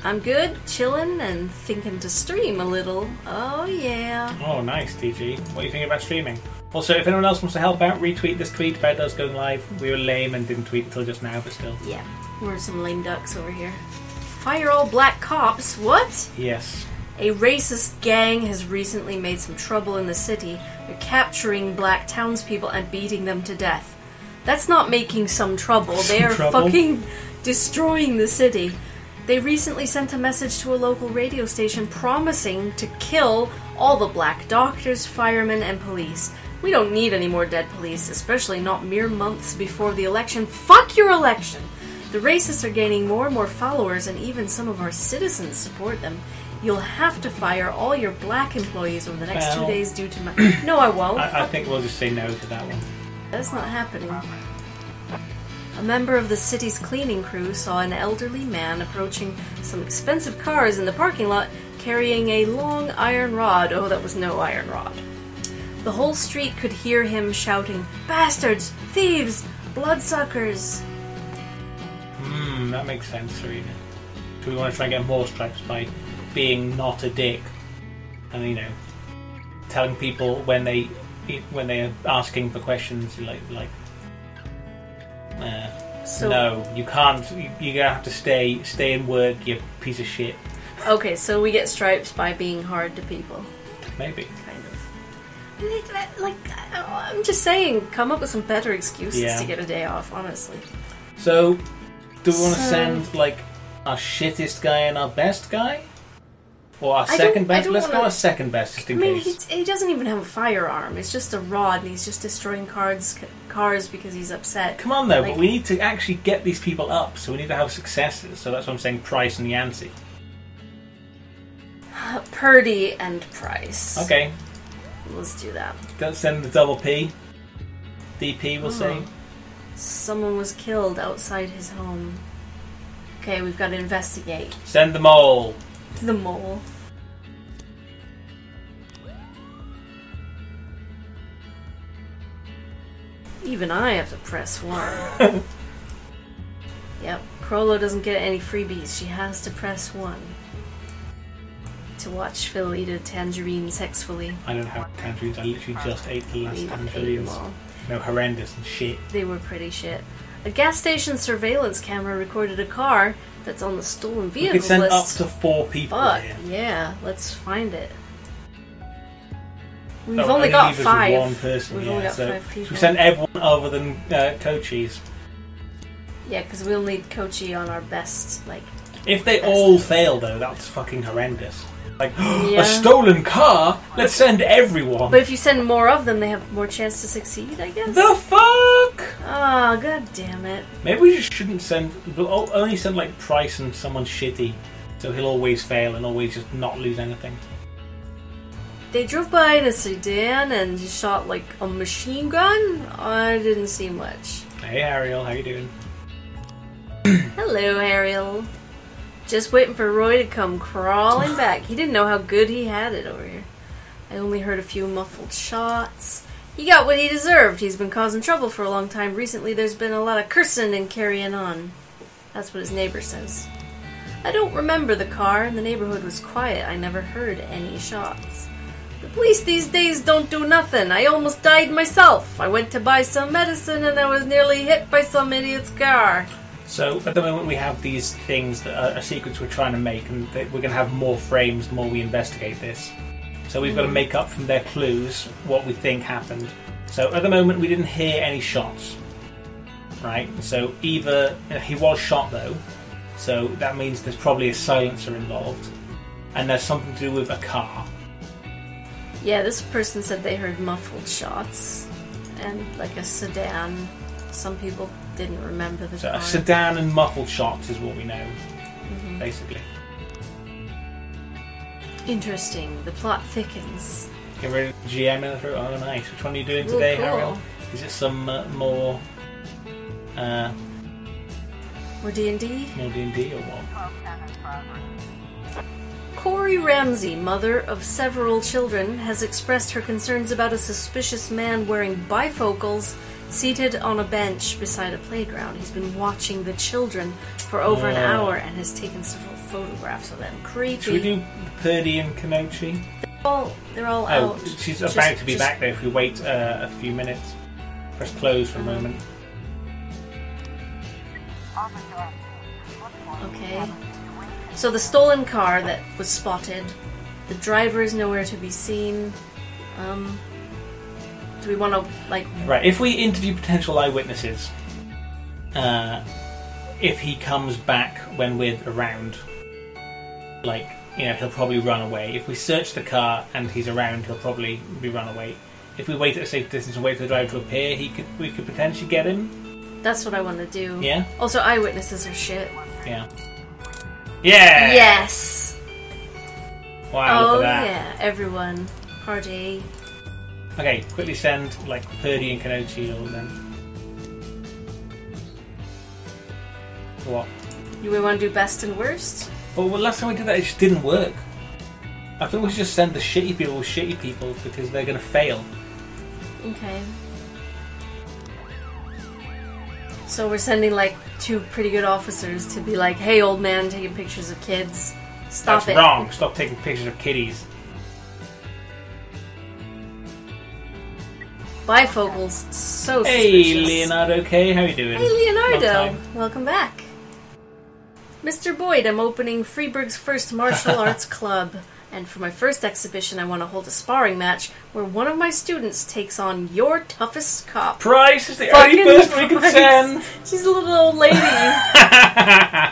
I'm good, chilling, and thinking to stream a little. Oh, yeah. Oh, nice, TG. What do you think about streaming? Also, if anyone else wants to help out, retweet this tweet about us going live. We were lame and didn't tweet until just now, but still. Yeah, we're some lame ducks over here. Fire all black cops? What? Yes. A racist gang has recently made some trouble in the city. They're capturing black townspeople and beating them to death. That's not making some trouble. They are trouble? fucking destroying the city. They recently sent a message to a local radio station promising to kill all the black doctors, firemen, and police. We don't need any more dead police, especially not mere months before the election. Fuck your election! The racists are gaining more and more followers, and even some of our citizens support them. You'll have to fire all your black employees over the next 2 Well- days due to my... No, I won't. I think we'll just say no to that one. That's not happening. A member of the city's cleaning crew saw an elderly man approaching some expensive cars in the parking lot carrying a long iron rod. Oh, that was no iron rod. The whole street could hear him shouting, "Bastards! Thieves! Bloodsuckers!" That makes sense, Serena. Do we want to try and get more stripes by being not a dick? And, telling people when they when they're asking for questions, So no, you can't. You're gonna have to stay and work. You piece of shit. okay, so we get stripes by being hard to people, Maybe. kind of. I'm just saying, come up with some better excuses Yeah. to get a day off. Honestly, So, do we want to So- send like our shittest guy and our best guy, or our I second don't- I best? don't Let's go wanna- our second best just I in mean, case. he doesn't even have a firearm. It's just a rod, and he's just destroying cars because he's upset. Come on though, Like- but we need to actually get these people up, so we need to have successes. So that's what I'm saying, Price and Yancey. Purdy and Price. Okay, Let's do that. let's send the double P. DP, we'll say. Someone was killed outside his home. Okay, we've got to investigate Send them all. the mole. Even I have to press 1. Yep, Crollo doesn't get any freebies. She has to press 1 to watch Phil eat a tangerine sexfully. I don't have tangerines. I literally just ate the last We ate them tangerines. all. No, horrendous and shit. They were pretty shit. A gas station surveillance camera recorded a car that's on the stolen We vehicles could send up list. to 4 people Fuck, here. yeah, let's find it. We've No, only got leave us with 5. one person, We've yeah, only got so 5 people. We send everyone other than Cochise. Yeah, because we'll need Kochi on our best, like... If they Best. all fail, though, that's fucking horrendous. Like, Yeah. a stolen car? Let's send everyone. But if you send more of them, they have more chance to succeed, I guess? The fuck? Ah, god damn it. Maybe we just shouldn't send. We'll only send like Price and someone shitty, so he'll always fail and always just not lose anything. They drove by in a sedan and shot, like, a machine gun? I didn't see much. Hey Ariel, how you doing? Hello, Ariel. Just waiting for Roy to come crawling back. He didn't know how good he had it over here. I only heard a few muffled shots. He got what he deserved. He's been causing trouble for a long time. Recently, there's been a lot of cursing and carrying on. That's what his neighbor says. I don't remember the car, and the neighborhood was quiet. I never heard any shots. The police these days don't do nothing. I almost died myself. I went to buy some medicine, and I was nearly hit by some idiot's car. So at the moment we have these things that are secrets we're trying to make, and we're going to have more frames the more we investigate this. So we've got to make up from their clues what we think happened. So at the moment we didn't hear any shots, right? So either he was shot though, so that means there's probably a silencer involved, and there's something to do with a car. Yeah, this person said they heard muffled shots and like a sedan. Some people didn't remember the So car. a sedan and muffled shots is what we know, basically. Interesting. The plot thickens. Get rid of the GM in the throat. Oh, nice. Which one are you doing Ooh, today, cool. Ariel? Is it some more More D&D? more D&D or what? 1210 in progress. Corey Ramsey, mother of several children, has expressed her concerns about a suspicious man wearing bifocals seated on a bench beside a playground. He's been watching the children for over an hour and has taken several photographs of them. Creepy. Should we do Purdy and Kenochi? They're all Oh, out. she's Just- about to be just- back there if we wait a few minutes. Press close for a moment. Officer, Okay. So the stolen car that was spotted, the driver is nowhere to be seen. Do we want to, like... Right, if we interview potential eyewitnesses, if he comes back when we're around, like, you know, he'll probably run away. If we search the car and he's around, he'll probably be run away. If we wait at a safe distance and wait for the driver to appear, we could potentially get him. That's what I want to do. Yeah? Also, eyewitnesses are shit. Yeah. Yeah! Yes! Wow, look Oh at that. yeah, everyone. Party. Okay, quickly send, like, Purdy and Kenochi all then. What? You want to do best and worst? Well, last time we did that, it just didn't work. I think we should just send the shitty people with shitty people because they're going to fail. Okay. So we're sending like 2 pretty good officers to be like, hey old man taking pictures of kids. Stop That's it. wrong. Stop taking pictures of kiddies. Bifocals, so Hey, suspicious. Leonardo K, how you doing? Hey, Leonardo. Long time. Welcome back. Mr. Boyd, I'm opening Freeburg's first martial arts club. And for my first exhibition, I want to hold a sparring match where one of my students takes on your toughest cop. Price is the Fucking only person we can Price. send. She's a little old lady.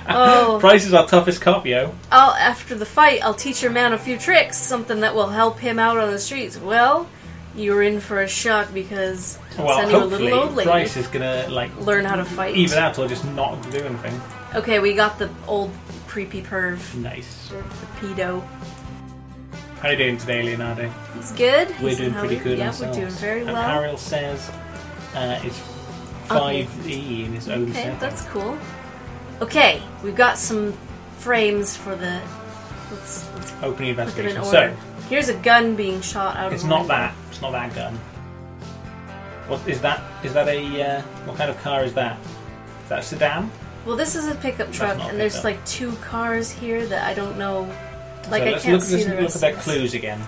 Oh. Price is our toughest cop, yo. After the fight, I'll teach your man a few tricks, something that will help him out on the streets. Well, you're in for a shock because I'll Well, send you a hopefully, little old lady. Price is gonna Learn how to fight. even out or just not do anything. Okay, we got the old creepy perv. Nice. The pedo. How you doing today, Leonardo? He's good. We're He's doing how pretty we- good Yeah, ourselves. we're doing very And well. Ariel says it's 5E in his own Okay, setting. that's cool. Okay, we've got some frames for the. Let's Opening put them in investigation. order. So, Here's a gun being shot out it's of a not window. that. It's not that gun. What is that? Is that a what kind of car is that? Is that a sedan? Well, this is a pickup truck, not and there's pickup. like two cars here that I don't know. Like So I let's can't look, see the look rest at their of this. clues again.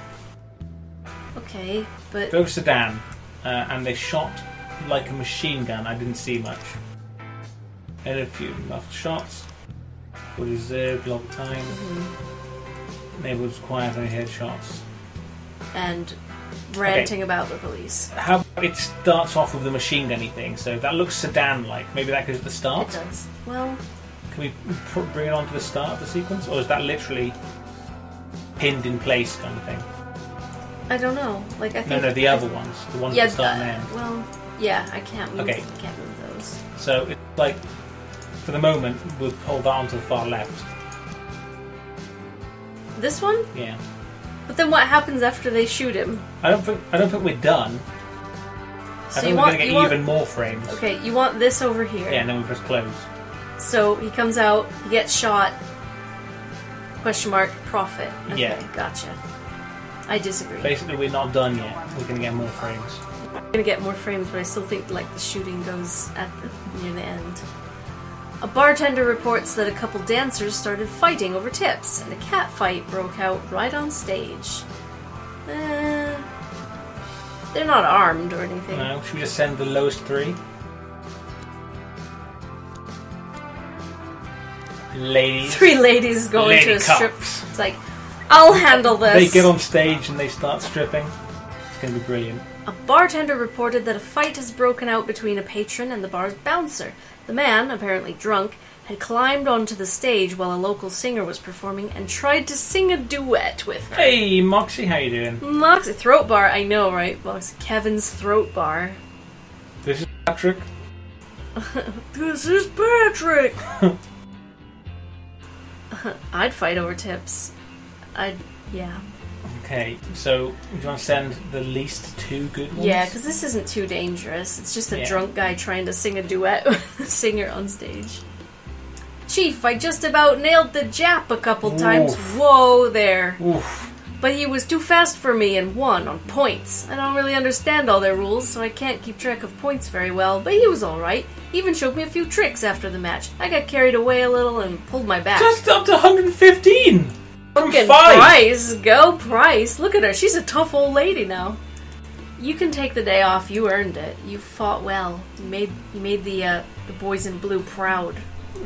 Okay, but Go sedan, and they shot like a machine gun. I didn't see much. And a few enough shots. Were reserved a lot of time. Mm-hmm. Neighborhood's quiet. I heard shots. and ranting about the police. How it starts off with the machine gunny thing, so that looks sedan-like. Maybe that goes at the start. It does. Well, Can we bring it on to the start of the sequence, or is that literally pinned in place kind of thing? I don't know. Like I think No, the other ones, the ones yeah, that start and end. well, yeah, I can't move. Okay. I can't move those. So it's like, for the moment, we'll hold that on to the far left. This one? Yeah. But then what happens after they shoot him? I don't think we're done. So I think you we're want going to you get want even more frames. okay, you want this over here. Yeah, and then we press close. So he comes out, he gets shot. Question mark profit. Okay, Yeah. gotcha. I disagree. Basically, we're not done yet. We're going to get more frames. I'm gonna get more frames, but I still think like the shooting goes at near the end. A bartender reports that a couple dancers started fighting over tips, and a cat fight broke out right on stage. They're not armed or anything. No, should we just send the lowest three? Ladies. Three ladies going Lady to a strip. cops. It's like, I'll handle this. They get on stage and they start stripping. It's going to be brilliant. A bartender reported that a fight has broken out between a patron and the bar's bouncer. The man, apparently drunk, had climbed onto the stage while a local singer was performing and tried to sing a duet with her. Hey, Moxie, how you doing? Moxie throat bar, I know, right? Moxie, Kevin's throat bar. This is Patrick. This is Patrick. I'd fight over tips. Yeah. Okay, so do you want to send the least two good ones? Yeah, because this isn't too dangerous. It's just a Yeah. drunk guy trying to sing a duet with a singer on stage. Chief, I just about nailed the Jap a couple times. Oof. Whoa there. Oof. But he was too fast for me and won on points. I don't really understand all their rules, so I can't keep track of points very well, but he was alright. He even showed me a few tricks after the match. I got carried away a little and pulled my back. Just up to 115! From Fucking 5! Price! Go Price! Look at her, she's a tough old lady now. You can take the day off, you earned it. You fought well. You made the boys in blue proud.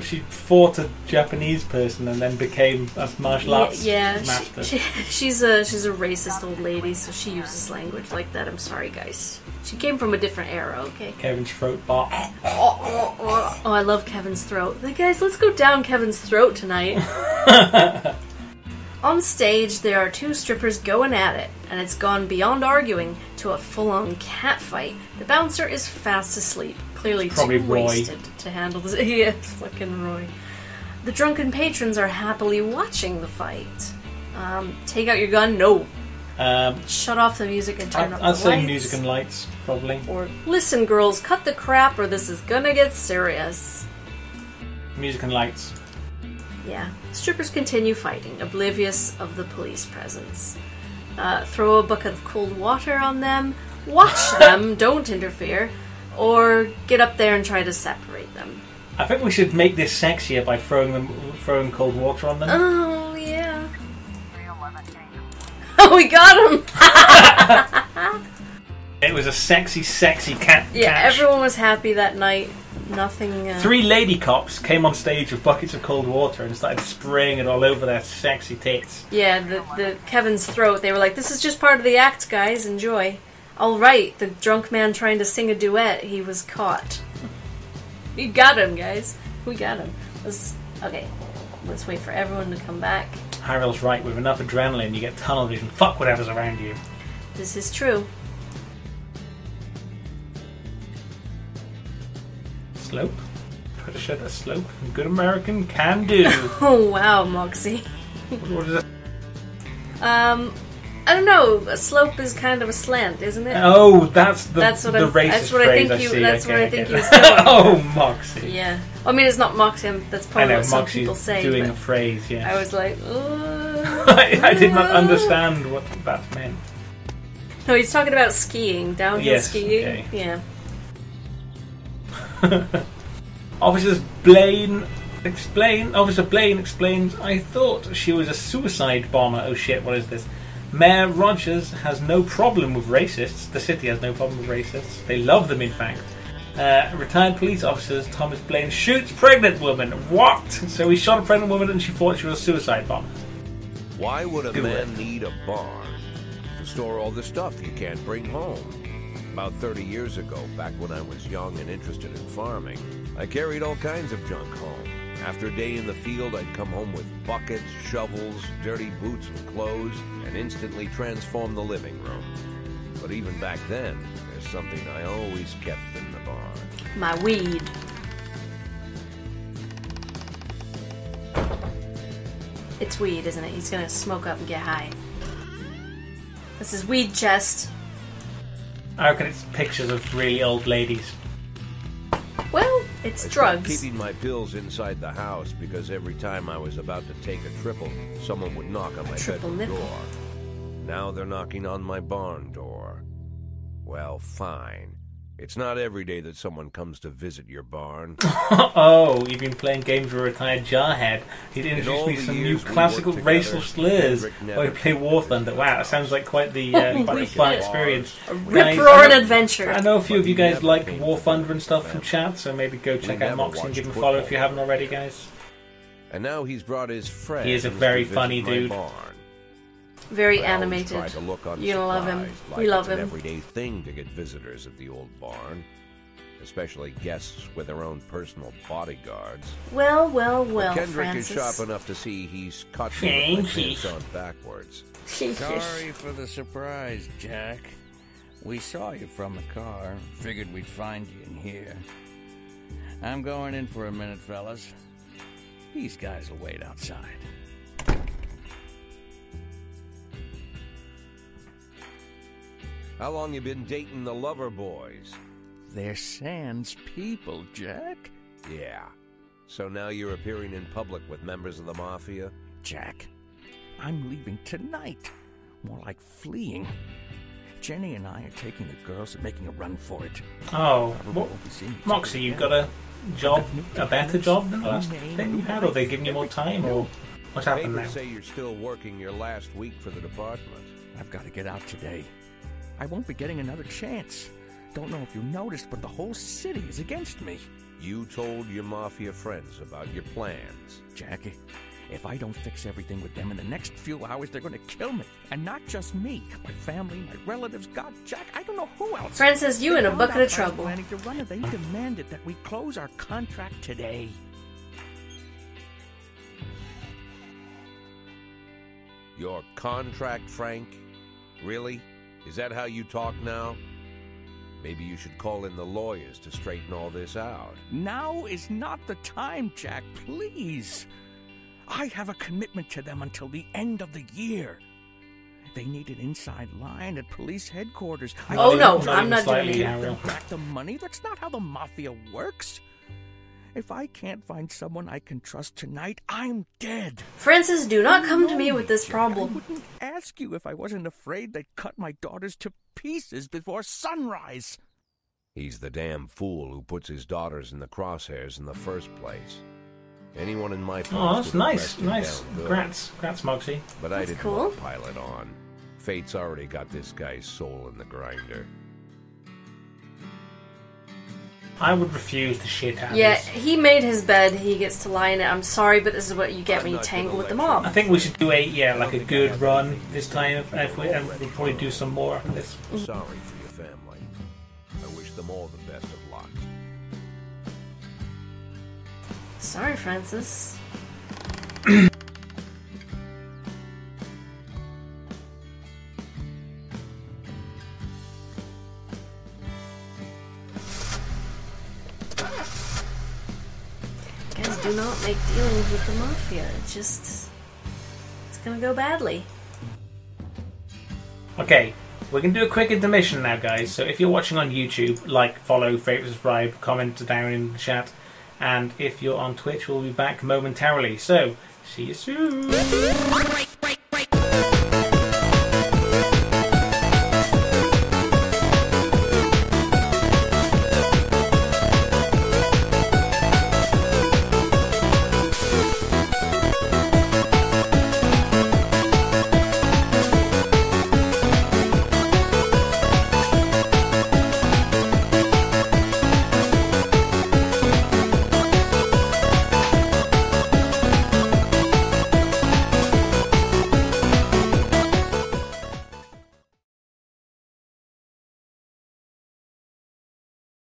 She fought a Japanese person and then became a martial arts Yeah, master. she's a racist old lady, so she uses language like that. I'm sorry, guys. She came from a different era, okay? Kevin's throat bar. Oh, I love Kevin's throat. Hey, guys, let's go down Kevin's throat tonight. On stage, there are two strippers going at it, and it's gone beyond arguing to a full-on cat fight. The bouncer is fast asleep, clearly Probably too Roy. wasted to handle this. Yeah, fucking Roy. The drunken patrons are happily watching the fight. Take out your gun? No. Shut off the music and turn up the I'd lights. say music and lights, probably. Or, listen girls, cut the crap or this is gonna get serious. Music and lights. Yeah. Strippers continue fighting, oblivious of the police presence. Throw a bucket of cold water on them, watch them, don't interfere, or get up there and try to separate them. I think we should make this sexier by throwing cold water on them. Oh, yeah. Oh, we got him! It was a sexy, sexy catch. everyone was happy that night. Nothing. 3 lady cops came on stage with buckets of cold water and started spraying it all over their sexy tits. Yeah, the Kevin's throat. They were like, "This is just part of the act, guys. Enjoy." All right, the drunk man trying to sing a duet. He was caught. We got him, guys. We got him. Okay. Let's wait for everyone to come back. Harold's right. With enough adrenaline, you get tunnel vision. Fuck whatever's around you. This is true. Slope. Try to show that slope. Good American can do. Oh wow, Moxie. What is it? I don't know. A slope is kind of a slant, isn't it? Oh, that's the racist that's what phrase I think you. see. That's Okay, what I I think get you was that. doing. Oh, Moxie. Yeah. I mean, it's not Moxie. That's I probably know, what some Moxie's people say. doing a but phrase, yes. I was like, I did not understand what that meant. No, he's talking about skiing, downhill Yes, skiing. okay. Yeah. Officer Blaine explains, I thought she was a suicide bomber. Oh shit, what is this? Mayor Rogers has no problem with racists. The city has no problem with racists. They love them, in fact. Retired police officers Thomas Blaine shoots pregnant woman. What? So he shot a pregnant woman and she thought she was a suicide bomber. Why would a Good man work. need a barn to store all the stuff you can't bring home? About 30 years ago, back when I was young and interested in farming, I carried all kinds of junk home. After a day in the field, I'd come home with buckets, shovels, dirty boots and clothes, and instantly transform the living room. But even back then, there's something I always kept in the barn. My weed. It's weed, isn't it? He's gonna smoke up and get high. This is weed chest. I reckon it's pictures of really old ladies. Well, it's I stopped drugs. keeping my pills inside the house because every time I was about to take a triple, someone would knock on my triple bedroom nipple. door. Now they're knocking on my barn door. Well, fine. It's not every day that someone comes to visit your barn. Oh, you've been playing games with a retired jarhead. He'd In introduced all me the some new years we classical worked racial together, slurs Kendrick while never we play War Thunder. Wow, that sounds like quite the we fun did. experience. A Guys, rip-roaring I know- adventure. I know a few of you But we guys never like came War to Thunder and the stuff from family. chat, so maybe go check out never Moxie and watched give him a follow if you football haven't already, guys. And now he's brought his friends. He is a very to visit funny my dude. barn. Very I always animated. try to look You're gonna love him. unsurprised, We like love it's an him. everyday thing to get visitors at the old barn, especially guests with their own personal bodyguards. Well, But Kendrick Francis. is sharp enough to see he's caught me with my pants on backwards. Sorry for the surprise, Jack. We saw you from the car. Figured we'd find you in here. I'm going in for a minute, fellas. These guys will wait outside. How long you been dating the lover boys? They're Sans people, Jack. Yeah. So now you're appearing in public with members of the Mafia? Jack, I'm leaving tonight. More like fleeing. Jenny and I are taking the girls and making a run for it. Oh, Probably what? won't be seeing each Moxie, other you've again. got a job, a better job than the last thing you had, or they giving you more time, or what's happened now? Papers say you're still working your last week for the department. I've got to get out today. I won't be getting another chance. Don't know if you noticed, but the whole city is against me. You told your Mafia friends about your plans. Jackie, if I don't fix everything with them in the next few hours, they're going to kill me. And not just me. My family, my relatives, God, Jack, I don't know who else. Francis, you in a They bucket found of out I was trouble. planning to run, and they demanded that we close our contract today. Your contract, Frank? Really? Is that how you talk now? Maybe you should call in the lawyers to straighten all this out. Now is not the time, Jack, please. I have a commitment to them until the end of the year. They need an inside line at police headquarters. Oh, no, Not I'm even not doing slightly, it. Ariel. Back the money? That's not how the Mafia works. If I can't find someone I can trust tonight, I'm dead. Francis, do not come to me No, with this Jack, I problem. wouldn't ask you if I wasn't afraid they'd cut my daughters to pieces before sunrise. He's the damn fool who puts his daughters in the crosshairs in the first place. Anyone in my place Oh, that's would have nice, pressed him nice. down good. Grats, Moxie. But I That's didn't cool. want to pile it on. Fate's already got this guy's soul in the grinder. I would refuse the shit out of Yeah, this. he made his bed. He gets to lie in it. I'm sorry, but this is what you get when you tangle with the mob. I think we should do a good run this time, and we'll probably do some more of this. Sorry for your family. I wish them all the best of luck. Sorry, Francis. Guys, do not make dealings with the mafia. It's gonna go badly. Okay, we're going to do a quick intermission now, guys. So if you're watching on YouTube, like, follow, favourite, subscribe, comment down in the chat. And if you're on Twitch, we'll be back momentarily. So, see you soon.